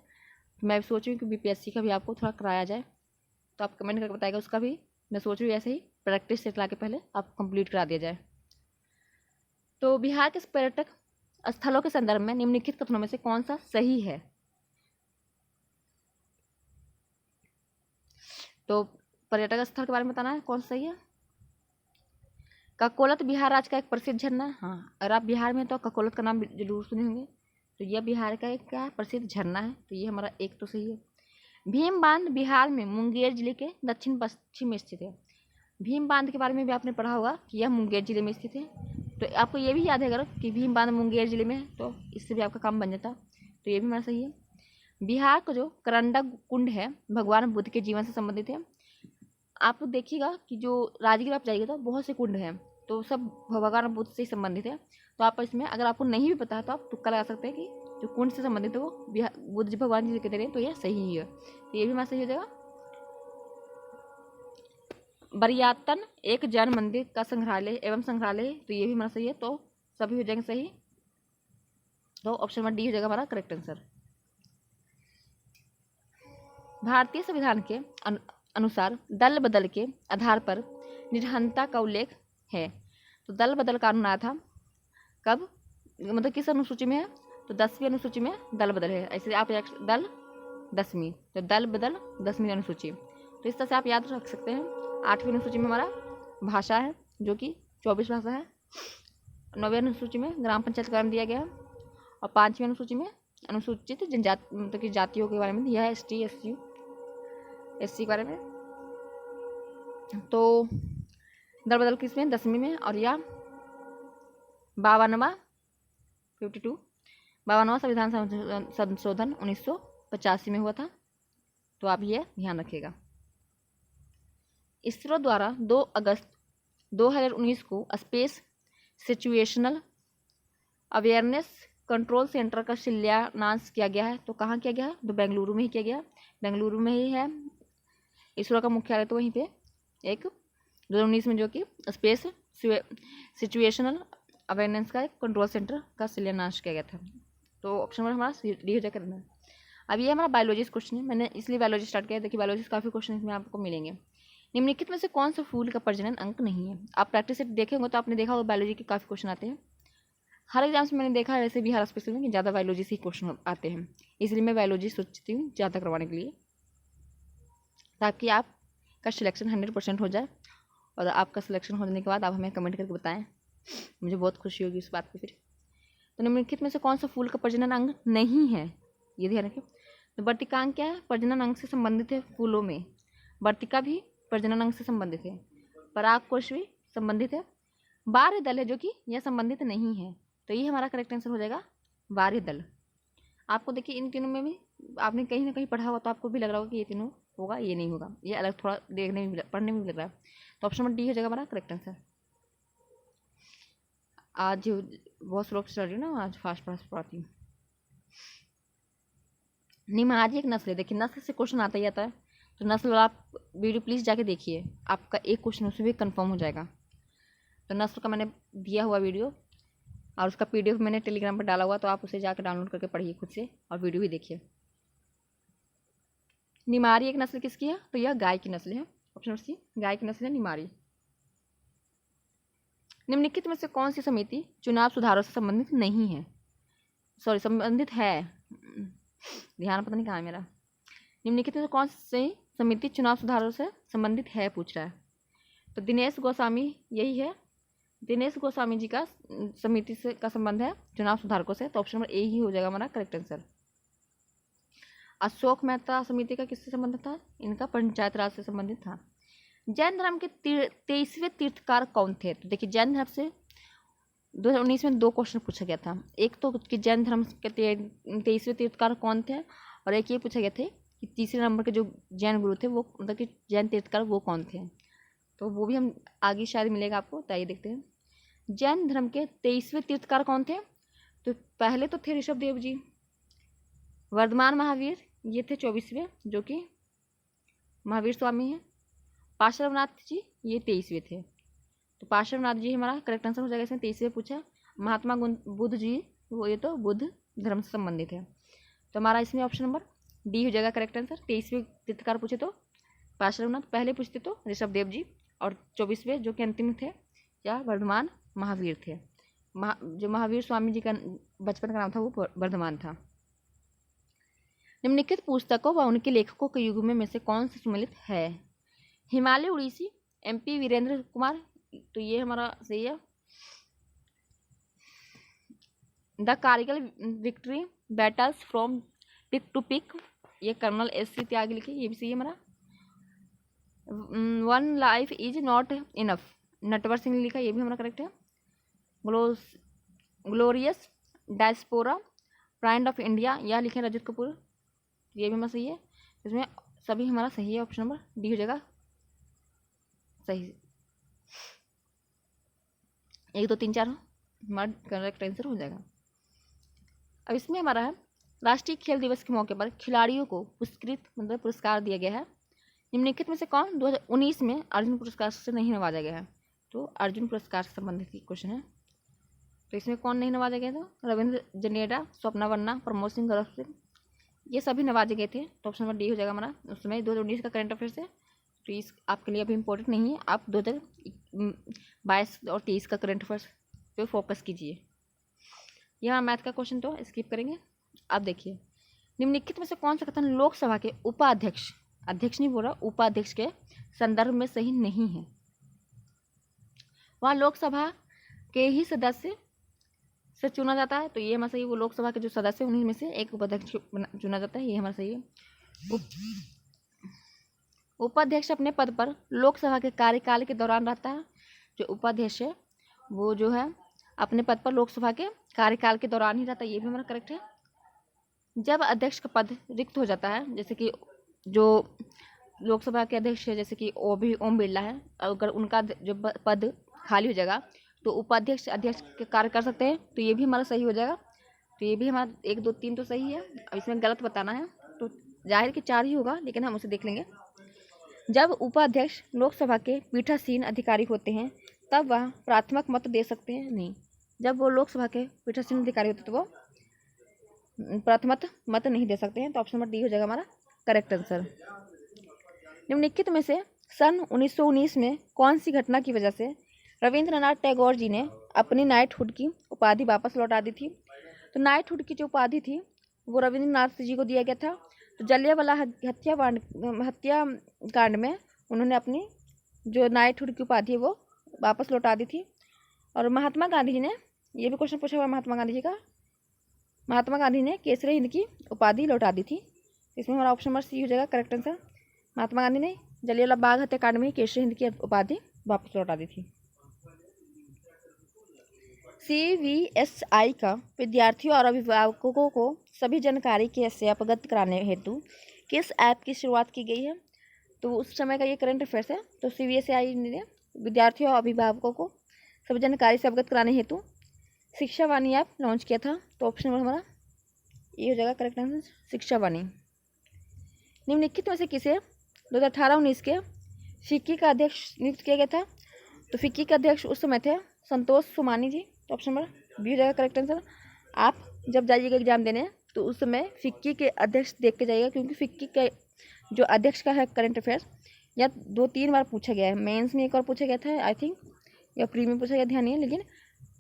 मैं सोच रही हूँ कि बीपीएससी का भी आपको थोड़ा कराया जाए, तो आप कमेंट करके बताइएगा। उसका भी मैं सोच रही हूँ ऐसे ही प्रैक्टिस सेट ला के पहले आप कंप्लीट करा दिया जाए। तो बिहार के पर्यटक स्थलों के संदर्भ में निम्नलिखित कथनों में से कौन सा सही है? तो पर्यटक स्थल के बारे में बताना है कौन सा सही है। ककोलत बिहार राज्य का एक प्रसिद्ध झरना है। हाँ, अगर आप बिहार में हैं तो ककोलत का नाम जरूर सुने होंगे। तो यह बिहार का एक क्या प्रसिद्ध झरना है, तो ये हमारा एक तो सही है। भीम बांध बिहार में मुंगेर जिले के दक्षिण पश्चिम में स्थित है। भीम बांध के बारे में भी आपने पढ़ा होगा कि यह मुंगेर जिले में स्थित है। तो आपको ये भी याद है अगर कि भीम बांध मुंगेर जिले में है, तो इससे भी आपका काम बन जाता। तो ये भी हमारा सही है। बिहार का जो करंडा कुंड है भगवान बुद्ध के जीवन से संबंधित है। आप देखिएगा कि जो राजगीर आप जाइएगा तो बहुत से कुंड हैं, तो सब भगवान बुद्ध से ही संबंधित है। तो आप इसमें अगर आपको नहीं भी पता है तो आप तुक्का लगा सकते हैं कि जो कुंड से संबंधित है वो बुद्ध भगवान जी कहते हैं, तो यह सही ही है। तो ये भी हमारा सही हो जाएगा। बरियातन एक जैन मंदिर का संग्रहालय एवं संग्रहालय है, तो ये भी हमारा सही है। तो सभी हो जाएंगे सही। तो ऑप्शन नंबर डी हो जाएगा हमारा करेक्ट आंसर। भारतीय संविधान के अनुसार दल बदल के आधार पर निर्धनता का उल्लेख है। तो दल बदल कानून आया था कब, मतलब किस अनुसूची में है, तो 10वीं अनुसूची में दल बदल है। ऐसे आप दल 10वीं, तो दल बदल 10वीं अनुसूची। तो इस तरह से आप याद रख सकते हैं। 8वीं अनुसूची में हमारा भाषा है जो कि 24 भाषा है। 9वीं अनुसूची में ग्राम पंचायत का नाम दिया गया है। और 5वीं अनुसूची में अनुसूचित जनजाति मतलब कि जातियों के बारे में दिया है, ST SC के बारे में। तो दल बदल किसमें 10वीं में, और या 52वां संविधान संशोधन 1985 में हुआ था। तो आप ये ध्यान रखिएगा। इसरो द्वारा 2 अगस्त 2019 को space situational awareness control centre का शिलान्यास किया गया है। तो कहाँ किया गया है, तो बेंगलुरु में ही किया गया। बेंगलुरु में ही है इसरो का मुख्यालय। तो वहीं पे एक 2019 में जो कि स्पेस सिचुएशनल अवेयरनेस का एक कंट्रोल सेंटर का शिलान्यास किया गया था। तो ऑप्शन नंबर हमारा डी हो जाएगा करना है। अब ये हमारा बायोलॉजी क्वेश्चन है, मैंने इसलिए बायोलॉजी स्टार्ट किया। देखिए बायोलॉजी काफ़ी क्वेश्चन इसमें आपको मिलेंगे। निम्नलिखित में से कौन सा फूल का प्रजनन अंग नहीं है। आप प्रैक्टिस से देखे होंगे तो आपने देखा होगा बायोलॉजी के काफ़ी क्वेश्चन आते हैं हर एग्जाम से। मैंने देखा है वैसे बिहार स्पेशल में कि ज़्यादा बायोलॉजी से ही क्वेश्चन आते हैं, इसलिए मैं बायोलॉजी सोचती हूँ ज़्यादा करवाने के लिए, ताकि आपका सिलेक्शन 100% हो जाए। और आपका सिलेक्शन होने के बाद आप हमें कमेंट करके बताएं, मुझे बहुत खुशी होगी उस बात पे। फिर तो निम्नलिखित में से कौन सा फूल का प्रजनन अंग नहीं है, ये ध्यान रखें। तो वर्तिकांग क्या है, प्रजनन अंग से संबंधित है। फूलों में वर्तिका भी प्रजनन अंग से संबंधित है। परागकोश भी संबंधित है। बाह्य दल है जो कि यह संबंधित नहीं है। तो ये हमारा करेक्ट आंसर हो जाएगा बाह्य दल। आपको देखिए इन तीनों में भी आपने कहीं ना कहीं पढ़ा होगा, तो आपको भी लग रहा होगा कि ये तीनों होगा, ये नहीं होगा, ये अलग थोड़ा देखने में पढ़ने में भी लग रहा है। तो ऑप्शन नंबर डी हो जाएगा हमारा करेक्ट आंसर। आज बहुत स्लो स्टडी ना, आज फास्ट पढ़ाती हूँ। निमाजी एक नस्ल है। देखिए नस्ल से क्वेश्चन आता ही आता है, तो नस्ल वाला आप वीडियो प्लीज़ जाके देखिए, आपका एक क्वेश्चन उसमें भी कंफर्म हो जाएगा। तो नस्ल का मैंने दिया हुआ वीडियो और उसका PDF मैंने टेलीग्राम पर डाला हुआ, तो आप उसे जाकर डाउनलोड करके पढ़िए खुद से और वीडियो भी देखिए। निमारी एक नस्ल किसकी है, तो यह गाय की नस्ल है। ऑप्शन नंबर सी गाय की नस्ल है निमारी। निम्नलिखित में से कौन सी समिति चुनाव सुधारों से संबंधित नहीं है, सॉरी संबंधित है, ध्यान पता नहीं कहाँ है मेरा। निम्नलिखित में से कौन सी समिति चुनाव सुधारों से संबंधित है पूछ रहा है। तो दिनेश गोस्वामी यही है। दिनेश गोस्वामी जी का समिति से का संबंध है चुनाव सुधारकों से। तो ऑप्शन नंबर ए ही हो जाएगा हमारा करेक्ट आंसर। अशोक मेहता समिति का किससे संबंधित था, इनका पंचायत राज से संबंधित था। जैन धर्म के 23वें तीर्थकार कौन थे। तो देखिए जैन धर्म से 2019 में 2 क्वेश्चन पूछा गया था। एक तो कि जैन धर्म के 23वें तीर्थकार कौन थे, और एक ये पूछा गया था कि तीसरे नंबर के जो जैन गुरु थे वो मतलब कि जैन तीर्थकार वो कौन थे। तो वो भी हम आगे शायद मिलेगा आपको, तो आइए देखते हैं। जैन धर्म के 23वें तीर्थकार कौन थे। तो पहले तो थे ऋषभ देव जी। वर्धमान महावीर ये थे 24वें जो कि महावीर स्वामी हैं। पार्श्वनाथ जी ये 23वें थे। तो पार्श्वनाथ जी हमारा करेक्ट आंसर हो जाएगा, इसमें 23वें पूछा। महात्मा बुद्ध जी वो ये तो बुद्ध धर्म से संबंधित है। तो हमारा इसमें ऑप्शन नंबर डी हो जाएगा करेक्ट आंसर। 23वें तीर्थकार पूछे तो पार्श्वनाथ, पहले पूछते तो ऋषभ देव जी, और 24वें जो कि अंतिम थे या वर्धमान महावीर थे। जो महावीर स्वामी जी का बचपन का नाम था वो वर्धमान था। निम्नलिखित पुस्तकों व उनके लेखकों के युग में से कौन सा सम्मिलित है। हिमालय उड़ीसी MP वीरेंद्र कुमार, तो ये हमारा सही है। The Kargil victory battles from peak to peak ये कर्नल SC त्यागी लिखी, ये भी सही है हमारा। One life is not enough, Natwar Singh ने लिखा, ये भी हमारा करेक्ट है। Glorious diaspora pride of India, यह लिखे रजत कपूर, ये भी हमारा सही है। इसमें सभी हमारा सही है, ऑप्शन नंबर डी हो जाएगा सही। 1 2 3 4 हमारा करेक्ट आंसर हो जाएगा। अब इसमें हमारा है राष्ट्रीय खेल दिवस के मौके पर खिलाड़ियों को पुरस्कृत मतलब पुरस्कार दिया गया है, निम्नलिखित में से कौन 2019 में अर्जुन पुरस्कार से नहीं नवाजा गया है। तो अर्जुन पुरस्कार से संबंधित क्वेश्चन है, तो इसमें कौन नहीं नवाजा गया था? रविंद्र जडेजा, स्वप्ना वर्मा, प्रमोद सिंह, गौरव सिंह, ये सभी नवाजे गए थे। तो ऑप्शन नंबर डी हो जाएगा हमारा। उस समय 2019 का करंट अफेयर्स है, तो इस आपके लिए अभी इम्पोर्टेंट नहीं है, आप 2022 और 23 का करंट अफेयर्स पे फोकस कीजिए। ये हमारा मैथ का क्वेश्चन तो स्किप करेंगे। आप देखिए, निम्नलिखित में से कौन सा कथन लोकसभा के उपाध्यक्ष, अध्यक्ष नहीं बोल रहा, उपाध्यक्ष के संदर्भ में सही नहीं है? वहाँ लोकसभा के ही सदस्य से चुना जाता है, तो ये हमारा सही। वो लोकसभा के जो सदस्य उन्हीं में से एक उपाध्यक्ष चुना जाता है, ये हमारा सही है। उपाध्यक्ष अपने पद पर लोकसभा के कार्यकाल के दौरान रहता है। जो उपाध्यक्ष है वो जो है अपने पद पर लोकसभा के कार्यकाल के दौरान ही रहता है, ये भी हमारा करेक्ट है। जब अध्यक्ष का पद रिक्त हो जाता है, जैसे कि जो लोकसभा के अध्यक्ष है जैसे कि ओम बिरला है, अगर उनका जो पद खाली हो जाएगा तो उपाध्यक्ष अध्यक्ष के कार्य कर सकते हैं, तो ये भी हमारा सही हो जाएगा। तो ये भी हमारा 1 2 3 तो सही है। अब इसमें गलत बताना है, तो जाहिर कि 4 ही होगा, लेकिन हम उसे देख लेंगे। जब उपाध्यक्ष लोकसभा के पीठासीन अधिकारी होते हैं तब वह प्राथमिक मत दे सकते हैं? नहीं, जब वो लोकसभा के पीठासीन अधिकारी होते हैं तो वो प्राथमिक मत नहीं दे सकते हैं। तो ऑप्शन नंबर डी हो जाएगा हमारा करेक्ट आंसर। निम्नलिखित में से सन 1919 में कौन सी घटना की वजह से रविंद्रनाथ टैगोर जी ने अपनी नाइटहुड की उपाधि वापस लौटा दी थी? तो नाइटहुड की जो उपाधि थी वो रविंद्रनाथ जी को दिया गया था। तो जलियांवाला हत्याकांड में उन्होंने अपनी जो नाइटहुड की उपाधि है वो वापस लौटा दी थी। और महात्मा गांधी जी ने, ये भी क्वेश्चन पूछा हुआ महात्मा गांधी जी का, महात्मा गांधी ने केसरी हिंद की उपाधि लौटा दी थी। इसमें हमारा ऑप्शन नंबर सी हो जाएगा करेक्ट आंसर। महात्मा गांधी ने जलियांवाला बाग हत्याकांड में केसरी हिंद की उपाधि वापस लौटा दी थी। CVSI का विद्यार्थियों और अभिभावकों को सभी जानकारी के से अवगत कराने हेतु किस ऐप की शुरुआत की गई है? तो उस समय का ये करंट अफेयर्स है। तो CVSI ने विद्यार्थियों और अभिभावकों को सभी जानकारी से अवगत कराने हेतु शिक्षा वाणी ऐप लॉन्च किया था। तो ऑप्शन नंबर हमारा ये हो जाएगा करेक्ट आंसर, शिक्षा वाणी। निम्नलिखित में से किसे 2018-19 के फिक्की का अध्यक्ष नियुक्त किया गया था? तो फिक्की के अध्यक्ष उस समय थे संतोष सोमानी जी। तो ऑप्शन नंबर बी हो जाएगा करेक्ट आंसर। आप जब जाइएगा एग्जाम देने तो उस समय फिक्की के अध्यक्ष देख के जाइएगा, क्योंकि फिक्की के जो अध्यक्ष का है करंट अफेयर्स या 2 3 बार पूछा गया है। मेंस में एक बार पूछा गया था आई थिंक, या प्री में पूछा गया, ध्यान नहीं है, लेकिन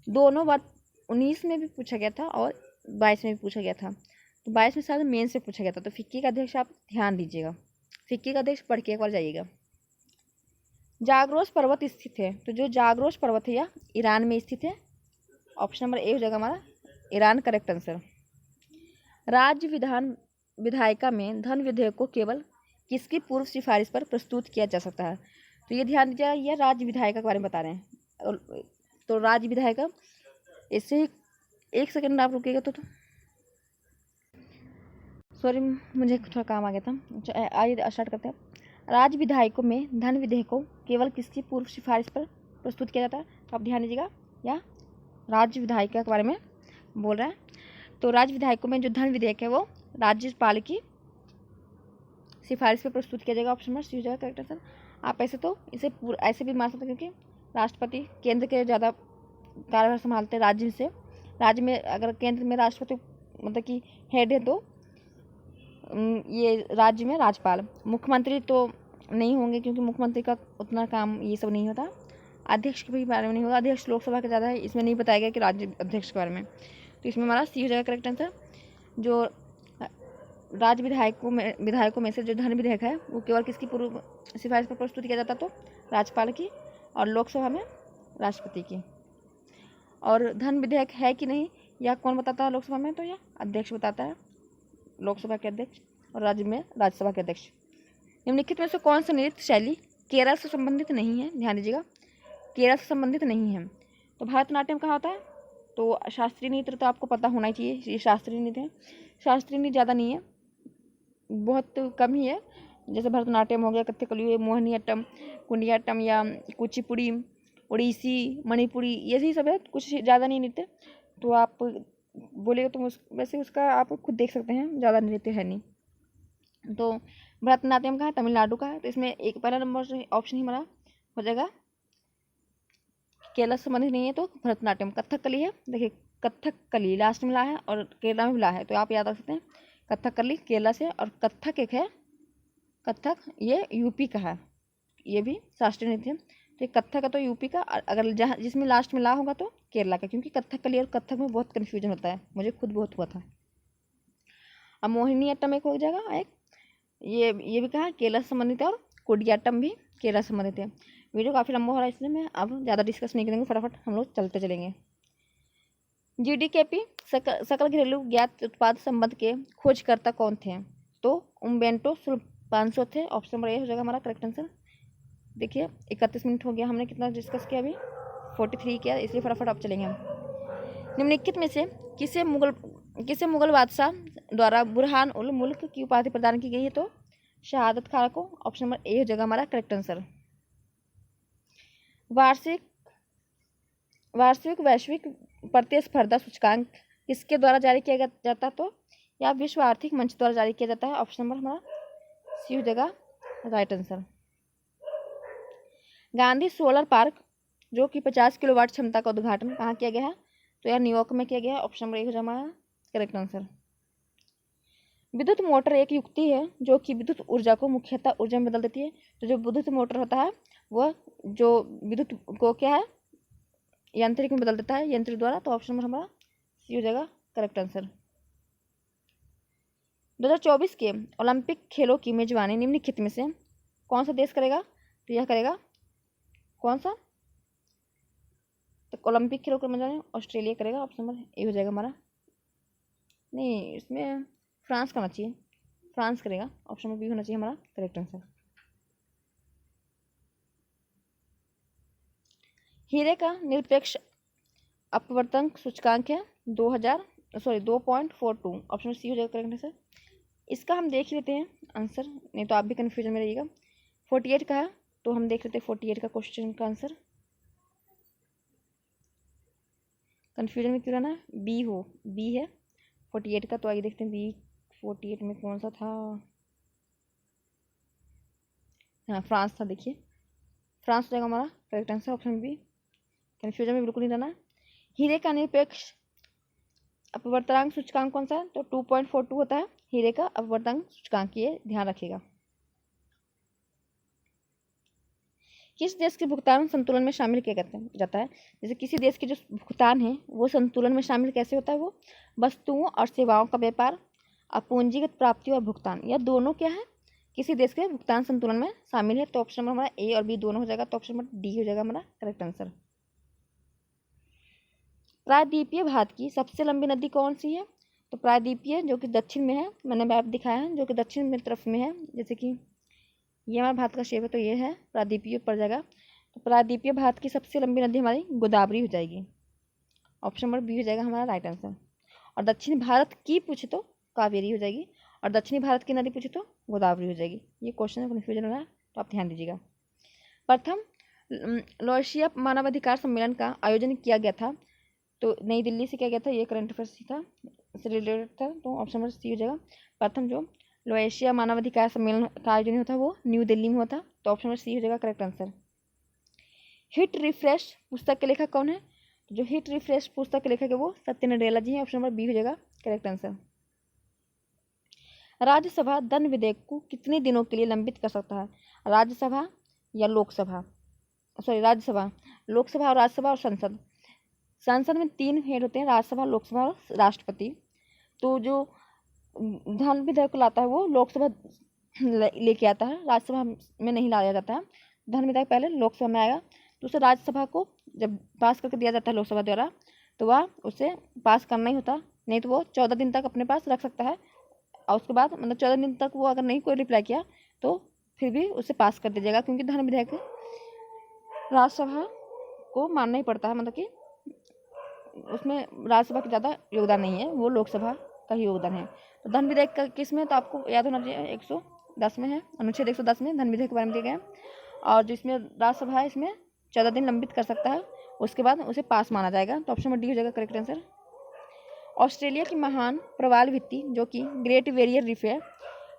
दोनों बार 19 में भी पूछा गया था और 22 में भी पूछा गया था। तो 22 में शायद मेंस से पूछा गया था। तो फिक्की का अध्यक्ष आप ध्यान दीजिएगा, फिक्की का अध्यक्ष पढ़ के एक बार जाइएगा। जाग्रोस पर्वत स्थित है? तो जो जाग्रोस पर्वत है यह ईरान में स्थित है। ऑप्शन नंबर ए हो जाएगा हमारा ईरान करेक्ट आंसर। राज्य विधायिका में धन विधेयक को केवल किसकी पूर्व सिफारिश पर प्रस्तुत किया जा सकता है? तो ये ध्यान दीजिएगा, यह राज्य विधायिका के बारे में बता रहे हैं। तो राज्य विधायिका, इससे 1 सेकंड आप रुकिएगा तो सॉरी मुझे थोड़ा काम आ गया था। आइए स्टार्ट करते हैं। राज्य विधायकों में धन विधेयक को केवल किसकी पूर्व सिफारिश पर प्रस्तुत किया जाता है? तो आप ध्यान दीजिएगा, या राज्य विधायिका के बारे में बोल रहा है। तो राज्य विधायकों में जो धन विधेयक है वो राज्यपाल की सिफारिश पर प्रस्तुत किया जाएगा। ऑप्शन नंबर सी हो जाएगा करेक्ट आंसर। आप ऐसे तो इसे ऐसे भी मान सकते हैं, क्योंकि राष्ट्रपति केंद्र के ज़्यादा कार्यभार संभालते हैं राज्य से। राज्य में अगर केंद्र में राष्ट्रपति मतलब कि हेड है तो ये राज्य में राज्यपाल, मुख्यमंत्री तो नहीं होंगे क्योंकि मुख्यमंत्री का उतना काम ये सब नहीं होता। अध्यक्ष के भी बारे में नहीं होगा, अध्यक्ष लोकसभा का ज़्यादा है, इसमें नहीं बताया गया कि राज्य अध्यक्ष के बारे में। तो इसमें हमारा सी हो जाएगा करेक्ट आंसर। जो राज्य विधायकों में से जो धन विधेयक है वो केवल किसकी पूर्व सिफारिश पर प्रस्तुत किया जाता? तो राज्यपाल की, और लोकसभा में राष्ट्रपति की। और धन विधेयक है कि नहीं यह कौन बताता है लोकसभा में? तो यह अध्यक्ष बताता है, लोकसभा के अध्यक्ष। और राज्य में राज्यसभा के अध्यक्ष। निम्नलिखित में से कौन सा नृत्य शैली केरल से संबंधित नहीं है? ध्यान दीजिएगा, केरल से संबंधित नहीं है। तो भरतनाट्यम कहाँ होता है? तो शास्त्रीय नृत्य तो आपको पता होना ही चाहिए, ये शास्त्रीय नृत्य है। शास्त्रीय नृत्य ज़्यादा नहीं है, बहुत कम ही है। जैसे भरतनाट्यम हो गया, कथकली हुए, मोहिनीअट्टम, कुंडियाट्टम या कुचिपुड़ी, ओडिसी, मणिपुरी, यही सब है, कुछ ज़्यादा नहीं नृत्य। तो आप बोलेगा तो वैसे उसका आप खुद देख सकते हैं, ज़्यादा नृत्य है नहीं। तो भरतनाट्यम का है, तमिलनाडु का है। तो इसमें एक पहला नंबर ऑप्शन ही हमारा हो जाएगा, केरल से संबंधित नहीं है तो भरतनाट्यम। कथकली है, देखिए कथकली लास्ट में ला है और केरला में भी ला है, तो आप याद रख सकते हैं कथकली केरला से। और कथक एक है, कथक ये यूपी का है, ये भी शास्त्रीय नृत्य है। तो कथक है तो यूपी का, अगर जहाँ जिसमें लास्ट में ला होगा तो केरला का, क्योंकि कथकली और कथक में बहुत कन्फ्यूजन होता है, मुझे खुद बहुत हुआ था। अब मोहिनीअट्टम एक हो जाएगा, एक ये भी कहा केरला से संबंधित है, और कुडियाट्टम भी केरला से संबंधित है। वीडियो काफ़ी लंबा हो रहा है, इसलिए मैं अब ज़्यादा डिस्कस नहीं करेंगे, फटाफट हम लोग चलते चलेंगे। GDKP सकल घरेलू ज्ञात उत्पाद संबंध के खोजकर्ता कौन थे? तो उम्बेंटो सुल्पांसो थे। ऑप्शन नंबर ए हो जाएगा हमारा करेक्ट आंसर। देखिए 31 मिनट हो गया, हमने कितना डिस्कस किया अभी? 43 किया, इसलिए फटाफट अब चलेंगे हम। निम्नलिखित में से किसे मुगल बादशाह द्वारा बुरहान उल मुल्क की उपाधि प्रदान की गई है? तो शहादत खान को। ऑप्शन नंबर ए हो जाएगा हमारा करेक्ट आंसर। वार्षिक वैश्विक प्रतिस्पर्धा सूचकांक किसके द्वारा जारी किया जाता है? तो या विश्व आर्थिक मंच द्वारा जारी किया जाता है। ऑप्शन नंबर हमारा सी हो जाएगा right answer. Gandhi solar park जो कि 50 किलोवाट क्षमता का उद्घाटन कहाँ किया गया है? तो यार न्यूयॉर्क में किया गया है। ऑप्शन नंबर ए हो जाएगा हमारा करेक्ट आंसर। विद्युत मोटर एक युक्ति है जो कि विद्युत ऊर्जा को मुख्यतः ऊर्जा में बदल देती है। तो जो विद्युत मोटर होता है वह जो विद्युत को क्या है, यांत्रिक में बदल देता है, यंत्र द्वारा। तो ऑप्शन नंबर हमारा सी हो जाएगा करेक्ट आंसर। 2024 के ओलंपिक खेलों की मेजबानी निम्नलिखित में से कौन सा देश करेगा? तो यह करेगा कौन सा? तो ओलंपिक खेलों की मेजबानी ऑस्ट्रेलिया करेगा। ऑप्शन नंबर ए हो जाएगा हमारा, नहीं इसमें फ्रांस करना चाहिए, फ्रांस करेगा। ऑप्शन नंबर बी होना चाहिए हमारा करेक्ट आंसर। हीरे का निरपेक्ष अपवर्तन सूचकांक है 2.42। ऑप्शन सी हो जाएगा करेक्ट आंसर। इसका हम देख लेते हैं आंसर, नहीं तो आप भी कन्फ्यूजन में रहिएगा। 48 का है, तो हम देख लेते हैं 48 का क्वेश्चन का आंसर। कन्फ्यूजन में क्यों रहना, बी है 48 का। तो आइए देखते हैं बी 48 में कौन सा था। हाँ फ्रांस था, देखिए फ्रांस हो जाएगा हमारा correct answer. Option B, confusion में बिल्कुल नहीं रहना। हीरे का निरपेक्ष अपवर्तनांक सूचकांक कौन सा है? तो 2.42 होता है हीरे का अपवर्तनांक सूचकांक, ये ध्यान रखिएगा। किस देश के भुगतान संतुलन में शामिल किया जाता है? जैसे किसी देश के जो भुगतान है वो संतुलन में शामिल कैसे होता है? वो वस्तुओं और सेवाओं का व्यापार, पूंजीगत प्राप्ति और भुगतान, यह दोनों क्या है किसी देश के भुगतान संतुलन में शामिल है। तो ऑप्शन नंबर हमारा ए और बी दोनों हो जाएगा। तो ऑप्शन नंबर डी हो जाएगा हमारा करेक्ट आंसर। प्रायद्वीपीय भारत की सबसे लंबी नदी कौन सी है? तो प्रायद्वीपीय जो कि दक्षिण में है, मैंने मैप दिखाया है, जो कि दक्षिण में तरफ में है। जैसे कि ये हमारा भारत का शेप है, तो ये है प्रायद्वीपीय पड़ जाएगा। तो प्रायद्वीपीय भारत की सबसे लंबी नदी हमारी गोदावरी हो जाएगी। ऑप्शन नंबर बी हो जाएगा हमारा राइट आंसर। और दक्षिण भारत की पूछे तो कावेरी हो जाएगी, और दक्षिणी भारत की नदी पूछे तो गोदावरी हो जाएगी। ये क्वेश्चन में कन्फ्यूजन हो रहा है, तो आप ध्यान दीजिएगा। प्रथम लॉयशिया मानवाधिकार सम्मेलन का आयोजन किया गया था, तो नई दिल्ली से किया गया था। ये करंट अफेयर्स था, इससे रिलेटेड था। तो ऑप्शन नंबर सी हो जाएगा। प्रथम जो लॉयशिया मानवाधिकार सम्मेलन का आयोजन हुआ था वो न्यू दिल्ली में हुआ था। तो ऑप्शन नंबर सी हो जाएगा करेक्ट आंसर। हिट रिफ्रेश पुस्तक के लेखक कौन है? तो जो हिट रिफ्रेश पुस्तक के लेखक है वो सत्य नडेला जी हैं। ऑप्शन नंबर बी हो जाएगा करेक्ट आंसर। राज्यसभा धन विधेयक को कितने दिनों के लिए लंबित कर सकता है? राज्यसभा या लोकसभा, सॉरी राज्यसभा, लोकसभा और राज्यसभा और संसद। संसद में 3 हेड होते हैं, राज्यसभा, लोकसभा और राष्ट्रपति। तो जो धन विधेयक लाता है वो लोकसभा लेके आता है, राज्यसभा में नहीं लाया जाता है। धन विधेयक पहले लोकसभा में आएगा, तो उसे राज्यसभा को जब पास करके दिया जाता है लोकसभा द्वारा, तो वह उसे पास करना ही होता, नहीं तो वो 14 दिन तक अपने पास रख सकता है और उसके बाद मतलब 14 दिन तक वो अगर नहीं कोई रिप्लाई किया तो फिर भी उसे पास कर दीजिएगा, क्योंकि धन विधेयक राज्यसभा को मानना ही पड़ता है, मतलब कि उसमें राज्यसभा का ज़्यादा योगदान नहीं है, वो लोकसभा का ही योगदान है। तो धन विधेयक का किस में, तो आपको याद होना चाहिए 110 में है, अनुच्छेद 110 में धन विधेयक के बारे में दिया गया है। और जिसमें राज्यसभा है इसमें 14 दिन लंबित कर सकता है, उसके बाद उसे पास माना जाएगा। तो ऑप्शन नंबर डी हो जाएगा करेक्ट आंसर। ऑस्ट्रेलिया की महान प्रवाल भित्ति जो कि ग्रेट बैरियर रीफ है,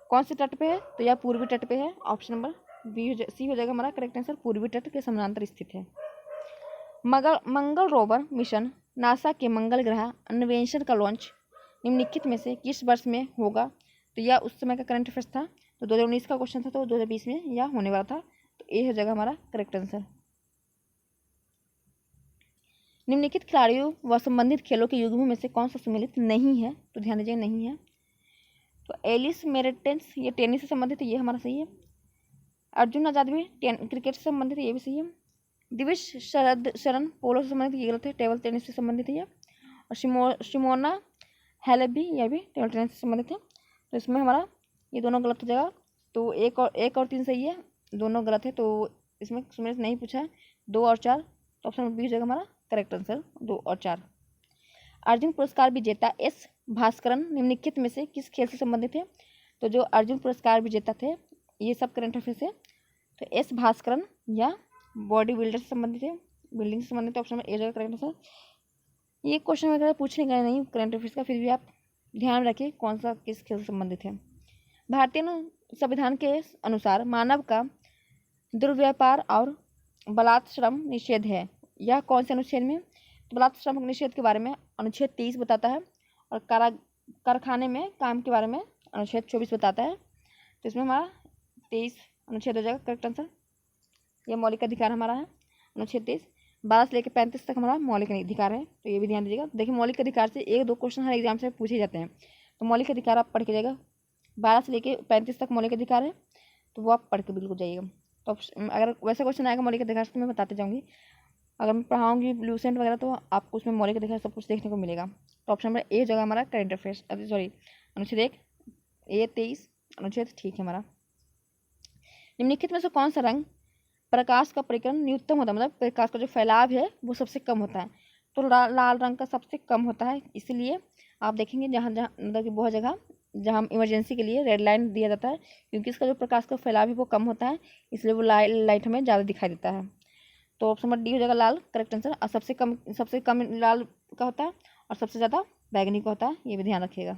कौन से तट पे है, तो यह पूर्वी तट पे है। ऑप्शन नंबर सी हो जाएगा हमारा करेक्ट आंसर, पूर्वी तट के समानांतर स्थित है। मंगल रोवर मिशन नासा के मंगल ग्रह अन्वेषण का लॉन्च निम्नलिखित में से किस वर्ष में होगा, तो यह उस समय का करंट अफेयर्स था। तो 2019 का क्वेश्चन था, तो 2020 में यह होने वाला था। तो ये हो जाएगा हमारा करेक्ट आंसर। निम्नलिखित खिलाड़ियों व संबंधित खेलों के युग्मों में से कौन सा सम्मिलित नहीं है, तो ध्यान दीजिए नहीं है। तो एलिस मेरिटेंस ये टेनिस से संबंधित है, ये हमारा सही है। अर्जुन आजाद भी क्रिकेट से संबंधित है, ये भी सही है। दिविज शरण पोलो से संबंधित, ये गलत है, टेबल टेनिस से संबंधित है। और सिमोना हैलेप भी, यह भी टेबल टेनिस से संबंधित है। तो इसमें हमारा ये दोनों गलत हो जाएगा। तो एक और 3 सही है, दोनों गलत है। तो इसमें सुमेश नहीं पूछा है, 2 और 4, तो ऑप्शन बी हो जाएगा हमारा करेक्ट आंसर, 2 और 4। अर्जुन पुरस्कार विजेता एस भास्करन निम्नलिखित में से किस खेल से संबंधित है, तो जो अर्जुन पुरस्कार विजेता थे ये सब करंट अफेयर से। तो एस भास्करन या बॉडी बिल्डर से संबंधित है, बिल्डिंग से संबंधित है। ऑप्शन में ए जगह करेक्ट आंसर। ये क्वेश्चन वगैरह पूछने का नहीं करंट अफेयर्स का, फिर भी आप ध्यान रखें कौन सा किस खेल से संबंधित है। भारतीय संविधान के अनुसार मानव का दुर्व्यापार और बलात्श्रम निषेध है, यह कौन से अनुच्छेद में, तो बलात्श्रम निषेध के बारे में अनुच्छेद 23 बताता है, और कारखाने में काम के बारे में अनुच्छेद 24 बताता है। तो इसमें हमारा 23 अनुच्छेद हो जाएगा करेक्ट आंसर। यह मौलिक अधिकार हमारा है अनुच्छेद 23। 12 से लेकर 35 तक हमारा मौलिक अधिकार है, तो ये भी ध्यान दीजिएगा। देखिए मौलिक अधिकार से 1-2 क्वेश्चन हर एग्जाम से पूछे जाते हैं, तो मौलिक अधिकार आप पढ़ के जाएगा। 12 से लेकर 35 तक मौलिक अधिकार है, तो वो आप पढ़ के बिल्कुल जाइएगा। तो अगर वैसा क्वेश्चन आएगा मौलिक अधिकार से तो मैं बताते जाऊँगी, अगर मैं पढ़ाऊँगी ब्लूसेंट वगैरह तो आपको उसमें मौलिक अधिकार सब कुछ देखने को मिलेगा। तो ऑप्शन नंबर ए जगह हमारा करंट अफेयर्स, सॉरी अनुच्छेद 1 ए 23 अनुच्छेद ठीक है हमारा। निम्नलिखित में से कौन सा रंग प्रकाश का परिकरण न्यूनतम होता है, मतलब प्रकाश का जो फैलाव है वो सबसे कम होता है, तो लाल रंग का सबसे कम होता है। इसलिए आप देखेंगे जहाँ जहाँ मतलब कि बहुत जगह जहाँ इमरजेंसी के लिए रेड लाइन दिया जाता है, क्योंकि इसका जो प्रकाश का फैलाव है वो कम होता है, इसलिए वो लाइट हमें ज़्यादा दिखाई देता है। तो ऑप्शन नंबर डी हो जाएगा लाल करेक्ट आंसर। और सबसे कम लाल का होता है और सबसे ज़्यादा बैगनी का होता है, ये भी ध्यान रखिएगा।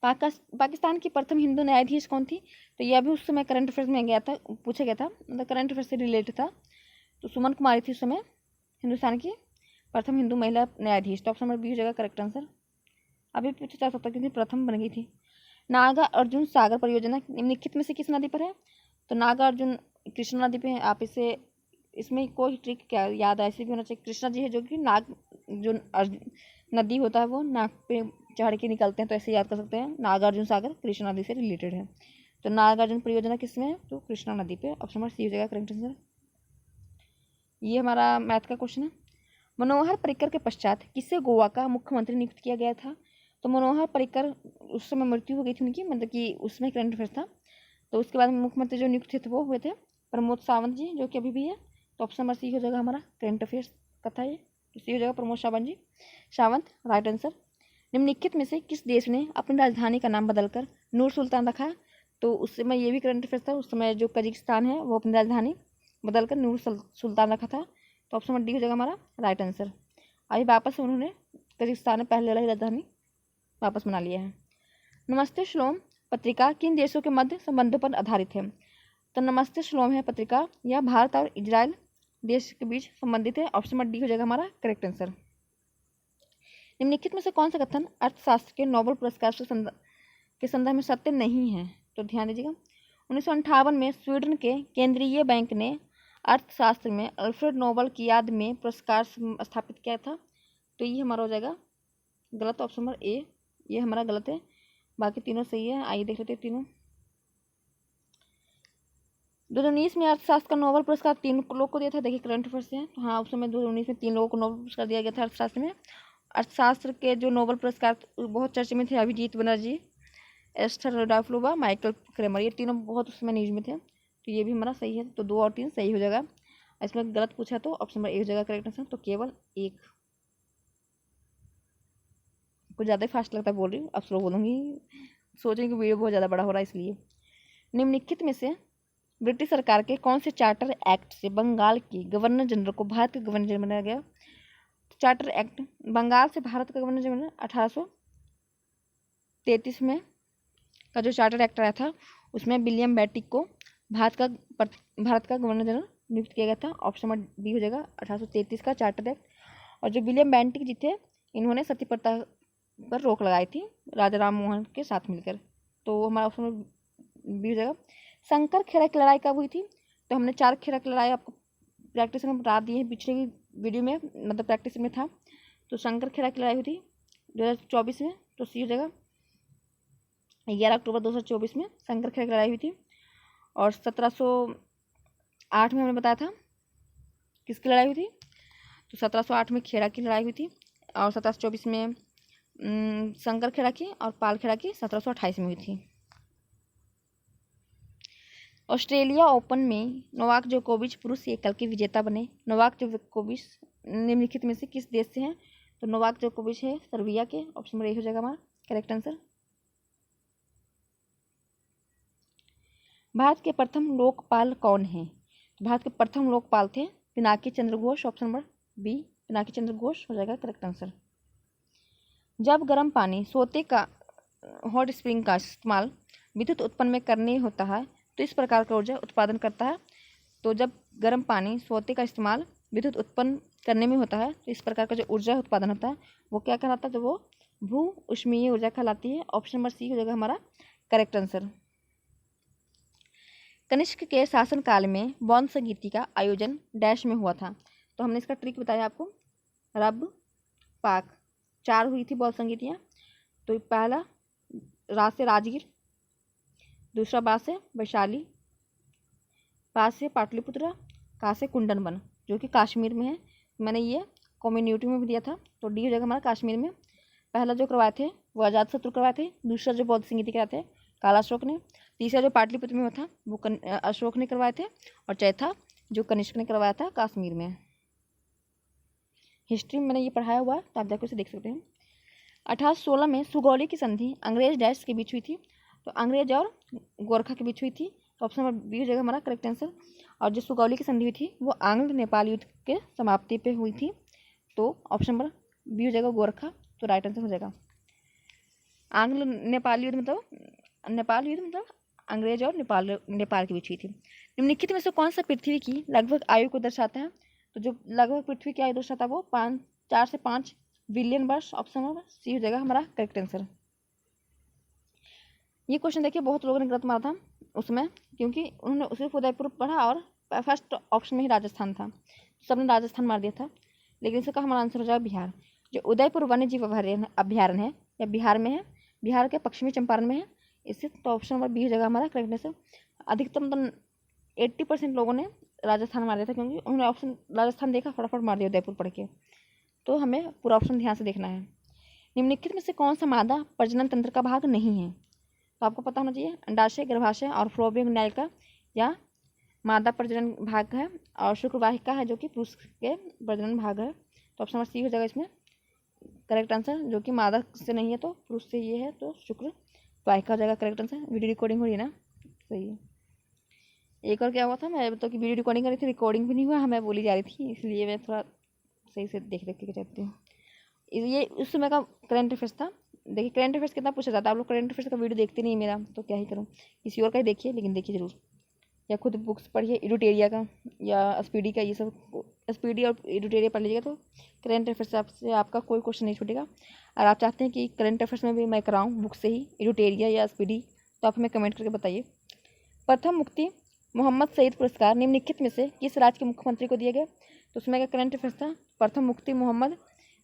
पाकिस्तान की प्रथम हिंदू न्यायाधीश कौन थी, तो यह भी उस समय करंट अफेयर्स में गया था, पूछा गया था, मतलब करंट अफेयर्स से रिलेटेड था। तो सुमन कुमारी थी उस समय हिंदुस्तान की प्रथम हिंदू महिला न्यायाधीश। तो ऑप्शन नंबर बी हो जाएगा करेक्ट आंसर। अभी पूछा जा सकता है क्योंकि प्रथम बन गई थी। नागा अर्जुन सागर परियोजना निम्नलिखित में से किस नदी पर है, तो नागा अर्जुन कृष्णा नदी पे है। आप इसे इसमें कोई ट्रिक क्या याद ऐसे भी होना चाहिए, कृष्णा जी है जो कि जो नदी होता है वो नाक पे चढ़ के निकलते हैं, तो ऐसे याद कर सकते हैं। नागार्जुन सागर कृष्णा नदी से रिलेटेड है, तो नागार्जुन परियोजना किसमें है, तो कृष्णा नदी पे। ऑप्शन नंबर सी हो जाएगा करेक्ट आंसर। ये हमारा मैथ का क्वेश्चन है। मनोहर पर्रिकर के पश्चात किसे गोवा का मुख्यमंत्री नियुक्त किया गया था, तो मनोहर पर्रिकर उस समय मृत्यु हो गई थी उनकी, मतलब कि उसमें करंट अफेयर था। तो उसके बाद मुख्यमंत्री जो नियुक्त थे वो हुए थे प्रमोद सावंत जी, जो कि अभी भी है। तो ऑप्शन नंबर सी हो जाएगा हमारा करंट अफेयर्स का था ये, तो सी हो जाएगा प्रमोद सावंत राइट आंसर। निम्नलिखित में से किस देश ने अपनी राजधानी का नाम बदलकर नूर सुल्तान रखा, तो उस समय ये भी करंट अफेयर था। उस समय जो कजाकिस्तान है वो अपनी राजधानी बदलकर नूर सुल्तान रखा था। तो ऑप्शन नंबर डी हो जाएगा हमारा राइट आंसर। अभी वापस उन्होंने कजाकिस्तान में पहले वाली राजधानी वापस बना लिया है। नमस्ते श्लोम पत्रिका किन देशों के मध्य संबंधों पर आधारित है, तो नमस्ते श्लोम है पत्रिका यह भारत और इजराइल देश के बीच संबंधित है। ऑप्शन नंबर डी हो जाएगा हमारा करेक्ट आंसर। निम्नलिखित में से कौन सा कथन अर्थशास्त्र के नोबेल पुरस्कार के संदर्भ में सत्य नहीं है, तो ध्यान दीजिएगा। 1958 में स्वीडन के केंद्रीय बैंक ने अर्थशास्त्र में अल्फ्रेड नोबेल की याद में पुरस्कार स्थापित किया था, तो ये हमारा हो जाएगा गलत। ऑप्शन नंबर ए ये हमारा गलत है, बाकी तीनों सही है। आइए देख लेते हैं तीनों। 2019 में अर्थशास्त्र का नोबेल पुरस्कार 3 लोग को दिया था, देखिए करंट अफेयर से है। तो हाँ उस समय 2019 में 3 लोगों को नोबेल पुरस्कार दिया गया था अर्थशास्त्र में। अर्थशास्त्र के जो नोबेल पुरस्कार बहुत चर्चे में थे, अभिजीत बनर्जी, एस्थर रडाफ्लोवा, माइकल क्रेमर, ये तीनों बहुत उसमें न्यूज में थे। तो ये भी हमारा सही है, तो 2 और 3 सही हो जाएगा। इसमें गलत पूछा तो ऑप्शन नंबर 1 हो जाएगा करेक्ट आंसर, तो केवल 1। कुछ ज़्यादा ही फास्ट लगता है बोल रही हूँ, अब स्लो बोलूँगी, सोच रही हूँ कि वीडियो बहुत ज़्यादा बड़ा हो रहा है इसलिए। निम्नलिखित में से ब्रिटिश सरकार के कौन से चार्टर एक्ट से बंगाल की गवर्नर जनरल को भारत का गवर्नर जनरल बनाया गया? चार्टर एक्ट, बंगाल से भारत का गवर्नर जनरल 1833 में का जो चार्टर एक्ट आया था, उसमें विलियम बेंटिक को भारत का गवर्नर जनरल नियुक्त किया गया था। ऑप्शन नंबर बी हो जाएगा 1833 का चार्टर एक्ट। और जो विलियम बेंटिक जी थे, इन्होंने सती प्रथा पर रोक लगाई थी राजा राम मोहन के साथ मिलकर, तो हमारा ऑप्शन नंबर बी हो जाएगा। शंकर खेड़ा की लड़ाई कब हुई थी? तो हमने 4 खेड़ा की लड़ाई आपको प्रैक्टिस में बता दी है, पिछले वीडियो में, मतलब प्रैक्टिस में था। तो शंकर खेड़ा की लड़ाई हुई थी 2024 में, तो सी हो जाएगा 11 अक्टूबर 2024 में शंकर खेड़ा की लड़ाई हुई थी। और 1708 में हमने बताया था किसकी लड़ाई हुई थी, तो 1708 में खेड़ा की लड़ाई हुई थी। और 1724 में शंकर खेड़ा की, और पाल खेड़ा की 1728 में हुई थी। ऑस्ट्रेलिया ओपन में नोवाक जोकोविच पुरुष एकल के विजेता बने। नोवाक जोकोविच निम्नलिखित में से किस देश से हैं? तो नोवाक जोकोविच है सर्बिया के। ऑप्शन नंबर ए हो जाएगा हमारा करेक्ट आंसर। भारत के प्रथम लोकपाल कौन है? तो भारत के प्रथम लोकपाल थे Pinaki Chandra Ghosh. Option number B Pinaki Chandra Ghosh हो जाएगा करेक्ट आंसर। जब गर्म पानी सोते का हॉट स्प्रिंग का इस्तेमाल विद्युत उत्पन्न में करने होता है तो इस प्रकार का ऊर्जा उत्पादन करता है। तो जब गर्म पानी सोते का इस्तेमाल विद्युत उत्पन्न करने में होता है तो इस प्रकार का जो ऊर्जा उत्पादन होता है वो क्या कहलाता है? तो वो भू ऊष्मीय ऊर्जा कहलाती है। ऑप्शन नंबर सी हो जाएगा हमारा करेक्ट आंसर। कनिष्क के शासनकाल में बौद्ध संगीति का आयोजन डैश में हुआ था। तो हमने इसका ट्रिक बताया आपको, रब पाक 4 हुई थी बौद्ध संगीतियाँ। तो पहला रा से राजगीर, दूसरा बा से वैशाली, पा से पाटलिपुत्र, का से कुंडनवन जो कि कश्मीर में है। मैंने ये कम्युनिटी में भी दिया था, तो डी हो जाएगा हमारा कश्मीर में। पहला जो करवाए थे वो अजातशत्रु करवाए थे, दूसरा जो बौद्ध संगीति कराए थे काला अशोक ने, तीसरा जो पाटलिपुत्र में हुआ था वो अशोक ने करवाए थे, और चौथा जो कनिष्क ने करवाया था कश्मीर में। हिस्ट्री में मैंने ये पढ़ाया हुआ है, तो आप जाकर उसे देख सकते हैं। 1816 में सुगौली की संधि अंग्रेज डैश के बीच हुई थी। तो अंग्रेज और गोरखा के बीच हुई थी, तो ऑप्शन नंबर बी हो जाएगा हमारा करेक्ट आंसर। और जो सुगौली की संधि हुई थी वो आंग्ल नेपाल युद्ध के समाप्ति पे हुई थी, तो ऑप्शन नंबर बी हो जाएगा गोरखा, तो राइट आंसर हो जाएगा। आंग्ल नेपाल युद्ध मतलब अंग्रेज और नेपाल के बीच हुई थी। निम्नलिखित में से कौन सा पृथ्वी की लगभग आयु को दर्शाता है? तो जो लगभग पृथ्वी की आयु दर्शाता है वो 4 से 5 बिलियन वर्ष। ऑप्शन नंबर सी हो जाएगा हमारा करेक्ट आंसर। ये क्वेश्चन देखिए बहुत लोगों ने गलत मारा था उसमें, क्योंकि उन्होंने सिर्फ उदयपुर पढ़ा और फर्स्ट ऑप्शन में ही राजस्थान था, सबने राजस्थान मार दिया था। लेकिन इसका हमारा आंसर हो जाएगा बिहार। जो उदयपुर वन्य जीव अभ्यारण्य है या बिहार में है, बिहार के पश्चिमी चंपारण में है इससे, तो ऑप्शन नंबर बी हो जाएगा हमारा करेक्ट आंसर। अधिकतम तो 80% लोगों ने राजस्थान मार दिया था, क्योंकि उन्होंने ऑप्शन राजस्थान देखा फटाफट मार दिया उदयपुर पढ़ के। तो हमें पूरा ऑप्शन ध्यान से देखना है। निम्नलिखित में से कौन सा मादा प्रजनन तंत्र का भाग नहीं है? तो आपको पता होना चाहिए अंडाशय, गर्भाशय और फ्लोबियम न्यायिका या मादा प्रजनन भाग है, और शुक्रवाहिका है जो कि पुरुष के प्रजनन भाग है। तो ऑप्शन नंबर सी हो जाएगा इसमें करेक्ट आंसर, जो कि मादा से नहीं है तो पुरुष से ये है, तो शुक्रवाहिका हो जाएगा करेक्ट आंसर। वीडियो रिकॉर्डिंग हो रही है ना? सही है। एक और क्या हुआ था, मैं तो कि वीडियो रिकॉर्डिंग कर रही थी, रिकॉर्डिंग भी नहीं हुआ, मैं बोली जा रही थी, इसलिए मैं थोड़ा सही से देख के चाहती हूँ। ये उस समय का करंट अफेयर्स था। देखिए करंट अफेयर्स कितना पूछा जाता है, आप लोग करंट अफेयर्स का वीडियो देखते नहीं मेरा, तो क्या ही करूँ, किसी और का ही देखिए, लेकिन देखिए ज़रूर, या खुद बुक्स पढ़िए एडुटेरिया का या स्पीडी का, ये सब स्पीडी और एडुटेरिया पढ़ लीजिएगा, तो करंट अफेयर्स से आपका कोई क्वेश्चन नहीं छूटेगा। और आप चाहते हैं कि करंट अफेयर्स में भी मैं कराऊँ बुक से ही एडुटेरिया या स्पीडी, तो आप हमें कमेंट करके बताइए। प्रथम मुफ्ती मोहम्मद सईद पुरस्कार निम्नलिखित में से किस राज्य के मुख्यमंत्री को दिया गया? तो उसमें क्या करंट अफेयर्स था, प्रथम मुफ्ती मोहम्मद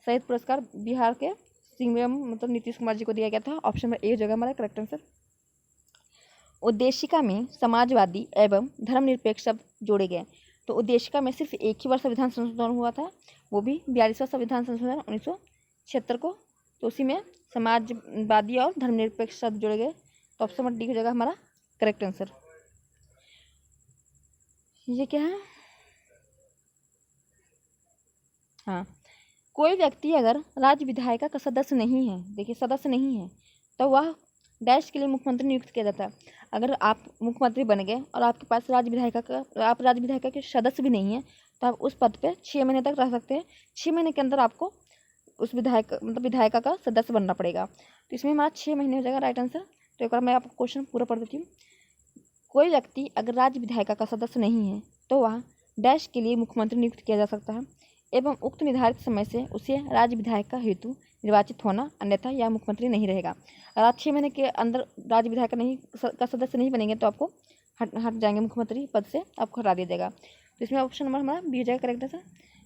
सईद पुरस्कार बिहार के सीएम मतलब नीतीश कुमार जी को दिया गया था। ऑप्शन नंबर ए हो जाएगा हमारा करेक्ट आंसर। उद्देशिका में समाजवादी एवं धर्मनिरपेक्ष शब्द जोड़े गए। तो उद्देशिका में सिर्फ एक ही बार संविधान संशोधन हुआ था, वो भी 42वां संविधान संशोधन क्षेत्र को, तो उसी में समाजवादी और धर्मनिरपेक्ष शब्द जुड़ गए, तो ऑप्शन नंबर डी हो जाएगा हमारा करेक्ट आंसर। ये क्या है, हाँ, कोई व्यक्ति अगर राज्य विधायिका का सदस्य नहीं है, देखिए सदस्य नहीं है, तो वह डैश के लिए मुख्यमंत्री नियुक्त किया जाता है। अगर आप मुख्यमंत्री बन गए और आपके पास आप राज्य विधायिका के सदस्य भी नहीं है, तो आप उस पद पे 6 महीने तक रह सकते हैं। 6 महीने के अंदर आपको उस विधायिका का सदस्य बनना पड़ेगा। तो इसमें हमारा 6 महीने हो जाएगा राइट आंसर। तो एक बार मैं आपको क्वेश्चन पूरा पढ़ देती हूँ। कोई व्यक्ति अगर राज्य विधायिका का सदस्य नहीं है, तो वह डैश के लिए मुख्यमंत्री नियुक्त किया जा सकता है एवं उक्त निर्धारित समय से उसे राज्य विधायिका हेतु निर्वाचित होना, अन्यथा यह मुख्यमंत्री नहीं रहेगा। अगर आप 6 महीने के अंदर राज्य विधायिका का सदस्य नहीं बनेंगे, तो आपको हट जाएंगे मुख्यमंत्री पद से, आपको हटा दिया जाएगा। तो इसमें ऑप्शन नंबर हमारा बी हो जाएगा करेक्ट आंसर।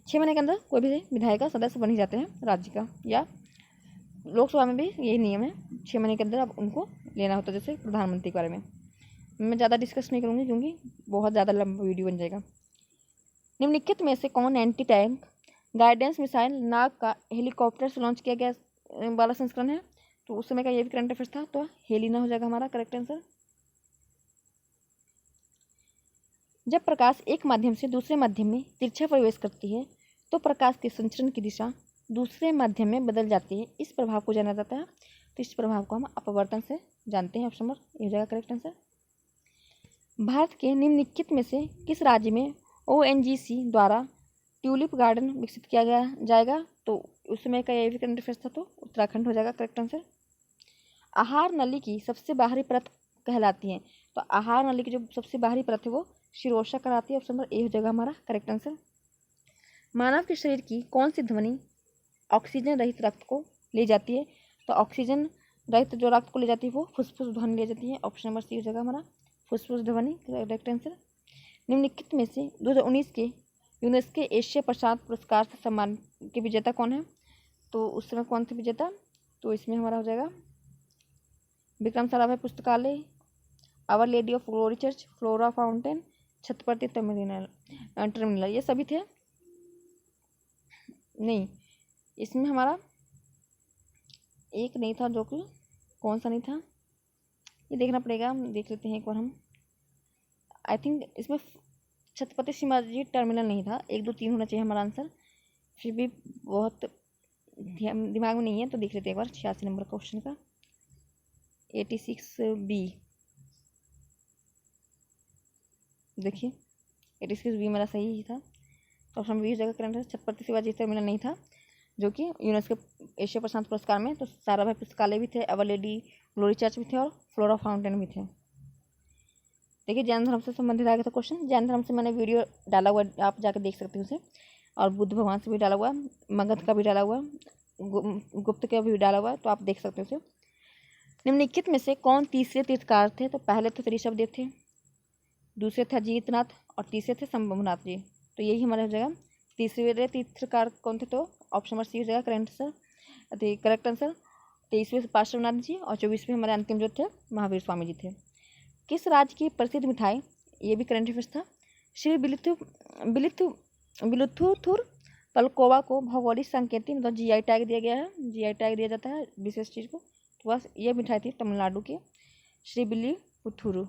6 महीने के अंदर कोई भी विधायिका सदस्य बन ही जाते हैं राज्य का, या लोकसभा में भी यही नियम है, 6 महीने के अंदर आप उनको लेना होता है, जैसे प्रधानमंत्री के बारे में। मैं ज़्यादा डिस्कस नहीं करूँगी क्योंकि बहुत ज़्यादा लंबा वीडियो बन जाएगा। निम्नलिखित में से कौन एंटी टैंक गाइडेंस मिसाइल नाग का हेलीकॉप्टर से लॉन्च किया गया वाला संस्करण है? तो उस समय का ये भी करंट अफेयर्स था, तो हेलिना हो जाएगा हमारा करेक्ट आंसर। जब प्रकाश एक माध्यम से दूसरे माध्यम में तिरछा प्रवेश करती है, तो प्रकाश के संचरण की दिशा दूसरे माध्यम में बदल जाती है। इस प्रभाव को जाना जाता है। तो इस प्रभाव को हम अपवर्तन से जानते हैं। ऑप्शन नंबर ए हो जाएगा करेक्ट आंसर। भारत के निम्नलिखित में से किस राज्य में ONGC द्वारा ट्यूलिप गार्डन विकसित किया जाएगा? तो उस समय का ये भी करंट अफेयर्स था, तो उत्तराखंड हो जाएगा करेक्ट आंसर। आहार नली की सबसे बाहरी परत कहलाती है? तो आहार नली की जो सबसे बाहरी परत है वो शिरोशा कहलाती है। ऑप्शन नंबर ए हो जाएगा हमारा करेक्ट आंसर। मानव के शरीर की कौन सी ध्वनि ऑक्सीजन रहित रक्त को ले जाती है? तो ऑक्सीजन रहित जो रक्त को ले जाती है वो फुसफुस ध्वनि ले जाती है। ऑप्शन नंबर सी हो जाएगा हमारा फुसफुस ध्वनि करेक्ट आंसर। निम्नलिखित में से 2019 के यूनेस्को एशिया प्रशांत पुरस्कार से सम्मान के विजेता कौन है? तो उस समय कौन थे विजेता? तो इसमें हमारा हो जाएगा विक्रम साराभाई पुस्तकालय, Our Lady of Glory Church, Flora Fountain, Chhatrapati Terminal, ये सभी थे। नहीं, इसमें हमारा एक नहीं था, जो कि कौन सा नहीं था ये देखना पड़ेगा, हम देख लेते हैं एक बार हम। आई थिंक इसमें छत्रपति शिवाजी टर्मिनल नहीं था। 1 2 3 होना चाहिए हमारा आंसर, फिर भी बहुत दिमाग में नहीं है, तो देख लेते हैं एक बार 86 नंबर क्वेश्चन का 86B। देखिए 86B मेरा सही ही था। तो ऑप्शन बी जगह करंट है, छत्रपति शिवाजी टर्मिनल नहीं था, जो कि यूनेस्को एशिया प्रशांत पुरस्कार में। तो साराभाई पुस्तकालय भी थे, अवर लेडी ग्लोरी चर्च भी थे और फ्लोरा फाउंटेन भी थे। देखिए जैन धर्म से संबंधित आ गया था क्वेश्चन। जैन धर्म से मैंने वीडियो डाला हुआ, आप जाकर देख सकते हैं उसे। और बुद्ध भगवान से भी डाला हुआ, मगध का भी डाला हुआ, गुप्त का भी डाला हुआ है, तो आप देख सकते हैं उसे। निम्नलिखित में से कौन तीसरे तीर्थकार थे? तो पहले तो ऋषभदेव थे, दूसरे थे अजीतनाथ और तीसरे थे शंभुनाथ जी। तो यही हमारा हो जाएगा तीसरे तीर्थकार कौन थे? तो ऑप्शन नंबर सी हो जाएगा करेक्ट आंसर। 23वें पार्श्वनाथ जी और 24वें हमारे अंतिम जो थे महावीर स्वामी जी थे। किस राज्य की प्रसिद्ध मिठाई, ये भी करंट अफेयर्स था, श्री बिलुथुथुर पलकोवा को भौगोलिक संकेत मतलब GI टैग दिया गया है। GI टैग दिया जाता है विशेष चीज़ को। तो बस ये मिठाई थी तमिलनाडु की श्री बिल्लीपुथुरु।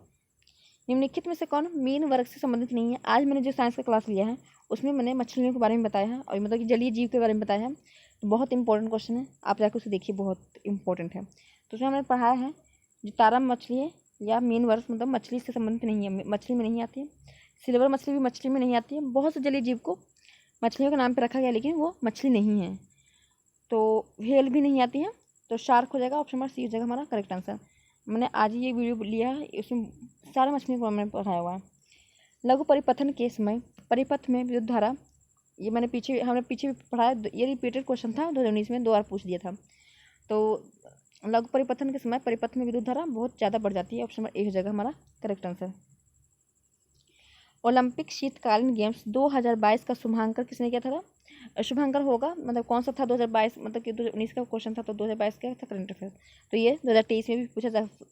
निम्नलिखित में से कौन मीन वर्ग से संबंधित नहीं है? आज मैंने जो साइंस का क्लास लिया है उसमें मैंने मछलियों के बारे में बताया है, और मतलब कि जलीय जीव के बारे में बताया है। तो बहुत इंपॉर्टेंट क्वेश्चन है, आप जाकर उसे देखिए, बहुत इंपॉर्टेंट है। तो उसमें हमने पढ़ाया है जो तारा मछली है या मीन वर्ग मतलब मछली से संबंधित नहीं है, मछली में नहीं आती है। सिल्वर मछली भी मछली में नहीं आती है। बहुत से जलीय जीव को मछलियों के नाम पे रखा गया, लेकिन वो मछली नहीं है। तो व्हेल भी नहीं आती है, तो शार्क हो जाएगा। ऑप्शन नंबर सी हो जाएगा हमारा करेक्ट आंसर। मैंने आज ही ये वीडियो लिया है, उसमें सारे मछलियों को मैंने पढ़ाया हुआ है। लघु परिपथन के समय परिपथ में विद्युत धारा, ये हमने पीछे भी पढ़ा है, ये रिपीटेड क्वेश्चन था 2019 में, 2 बार पूछ दिया था। तो लघु परिपथन के समय परिपथ में विद्युत धारा बहुत ज़्यादा बढ़ जाती है। ऑप्शन नंबर ए हो जाएगा हमारा करेक्ट आंसर। ओलंपिक शीतकालीन गेम्स 2022 का शुभांकर किसने किया था? शुभांकर होगा मतलब कौन सा था 2022, मतलब कि 2019 का क्वेश्चन था, तो 2022 का था करंट अफेयर। तो ये 2023 में भी पूछा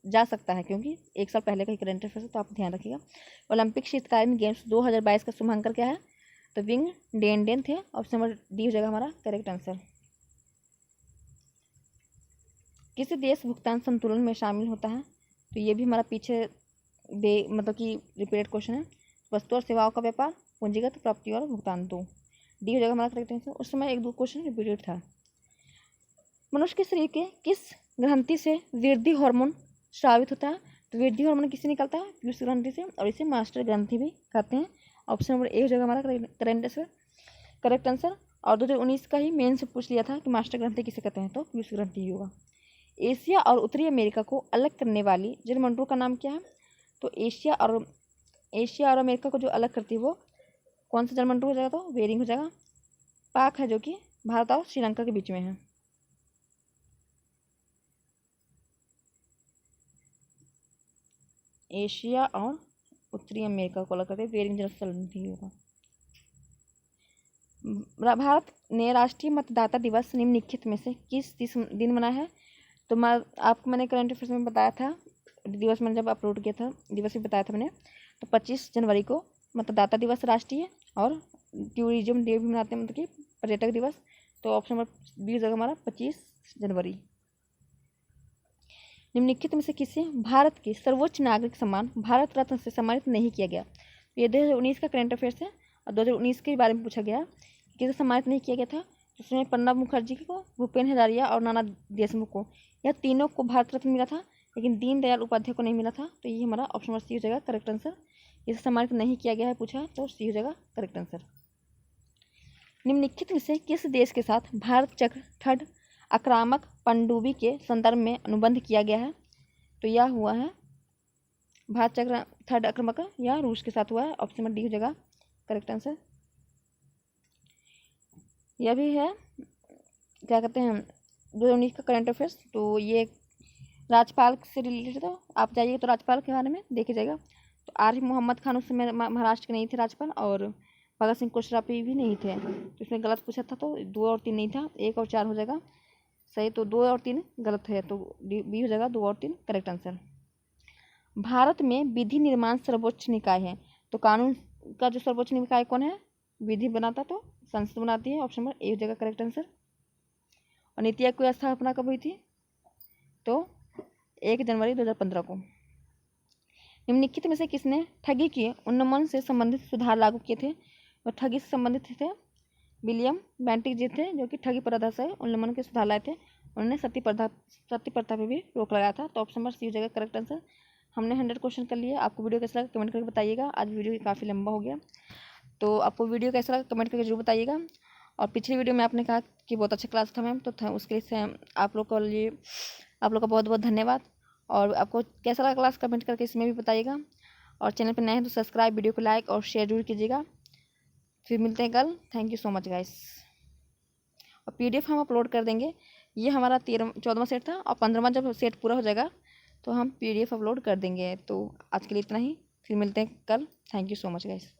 जा सकता है, क्योंकि 1 साल पहले का ही करंट अफेयर है, तो आप ध्यान रखिएगा। ओलंपिक शीतकालीन गेम्स 2022 का शुभांकर क्या है? तो विंग डेन थे। ऑप्शन नंबर डी हो जाएगा हमारा करेक्ट आंसर। किसी देश भुगतान संतुलन में शामिल होता है? तो ये भी हमारा पीछे मतलब कि रिपीटेड क्वेश्चन है। वस्तु और सेवाओं का व्यापार, पूंजीगत प्राप्ति और भुगतान, तो डी हो जाएगा हमारा करेक्ट आंसर। उस समय एक दो क्वेश्चन रिपीटेड था। मनुष्य के शरीर के किस ग्रंथि से वृद्धि हार्मोन स्रावित होता है? तो वृद्धि हार्मोन किससे निकलता है? पीयूष ग्रंथि से, और इसे मास्टर ग्रंथि भी कहते हैं। ऑप्शन नंबर ए हो जाएगा हमारा करेक्ट आंसर। और 2019 का ही मेन से पूछ लिया था कि मास्टर ग्रंथि किसे कहते हैं, तो पीयूष ग्रंथि ही होगा। एशिया और उत्तरी अमेरिका को अलग करने वाली जलमंडलों का नाम क्या है? तो एशिया और अमेरिका को जो अलग करती है वो कौन सा जलमंडल हो जाएगा? तो बेरिंग हो जाएगा। पाक है जो कि भारत और श्रीलंका के बीच में है। एशिया और उत्तरी अमेरिका को अलग करके बेरिंग जलसंधि होगा। भारत ने राष्ट्रीय मतदाता दिवस निम्नलिखित में से किस दिन मनाया है? तो आपको मैंने करंट अफेयर्स में बताया था, दिवस मैंने जब अपलोड किया था दिवस भी बताया था मैंने। तो 25 जनवरी को मतदाता दिवस राष्ट्रीय, और टूरिज्म डे भी मनाते हैं, मतलब कि पर्यटक दिवस। तो ऑप्शन नंबर बी हो जाएगा हमारा 25 जनवरी। निम्नलिखित में से किसे भारत के सर्वोच्च नागरिक सम्मान भारत रत्न से सम्मानित नहीं किया गया? ये 2019 का करंट अफेयर्स है और 2019 के बारे में पूछा गया कि किसे सम्मानित नहीं किया गया था। तो उसमें प्रणब मुखर्जी को, भूपेन हजारिया और नाना देशमुख को, यह तीनों को भारत रत्न मिला था, लेकिन दीनदयाल उपाध्याय को नहीं मिला था। तो ये हमारा ऑप्शन नंबर सी हो जाएगा करेक्ट आंसर। इसे सम्मानित नहीं किया गया है पूछा है, तो सी हो जाएगा करेक्ट आंसर। निम्नलिखित में से किस देश के साथ भारत चक्र थर्ड आक्रामक पनडुब्बी के संदर्भ में अनुबंध किया गया है? तो यह हुआ है भारत चक्र थर्ड आक्रामक, या रूस के साथ हुआ है। ऑप्शन नंबर डी हो जाएगा करेक्ट आंसर। यह भी है क्या कहते हैं 2019 का करंट अफेयर्स। तो ये राज्यपाल से रिलेटेड था, आप जाइए तो राज्यपाल के बारे में देखे जाएगा। तो आरिफ मोहम्मद खान उस समय महाराष्ट्र के नहीं थे राज्यपाल, और भगत सिंह कोश्यारी भी नहीं थे। तो इसमें गलत पूछा था, तो 2 और 3 नहीं था, 1 और 4 हो जाएगा सही। तो 2 और 3 गलत है, तो बी हो जाएगा 2 और 3 करेक्ट आंसर। भारत में विधि निर्माण सर्वोच्च निकाय है, तो कानून का जो सर्वोच्च निकाय कौन है? विधि बनाता तो संसद बनाती है। ऑप्शन नंबर ए हो जाएगा करेक्ट आंसर। और नीति आयोग की स्थापना कब हुई थी? तो 1 जनवरी 2015 को। निम्नलिखित में से किसने ठगी के उन्मूलन से संबंधित सुधार लागू किए थे? और ठगी से संबंधित थे विलियम बेंटिक जी थे, जो कि ठगी प्रथा से उन्मूलन के सुधार लाए थे। उन्होंने सती प्रथा पे भी रोक लगाया था। तो ऑप्शन नंबर सी हो जाएगा करेक्ट आंसर। हमने 100 क्वेश्चन कर लिए। आपको वीडियो कैसा लगा कमेंट करके बताइएगा। आज वीडियो काफ़ी लंबा हो गया, तो आपको वीडियो कैसा लगा कमेंट करके जरूर बताइएगा। और पिछली वीडियो में आपने कहा कि बहुत अच्छा क्लास था मैम, तो था उसके लिए आप लोग का बहुत बहुत धन्यवाद। और आपको कैसा लगा क्लास कमेंट करके इसमें भी बताइएगा। और चैनल पर नए हैं तो सब्सक्राइब, वीडियो को लाइक और शेयर जरूर कीजिएगा। फिर मिलते हैं कल। Thank you so much guys. और PDF हम अपलोड कर देंगे। ये हमारा 14वां सेट था, और 15वां जब सेट पूरा हो जाएगा तो हम PDF अपलोड कर देंगे। तो आज के लिए इतना ही, फिर मिलते हैं कल। Thank you so much guys.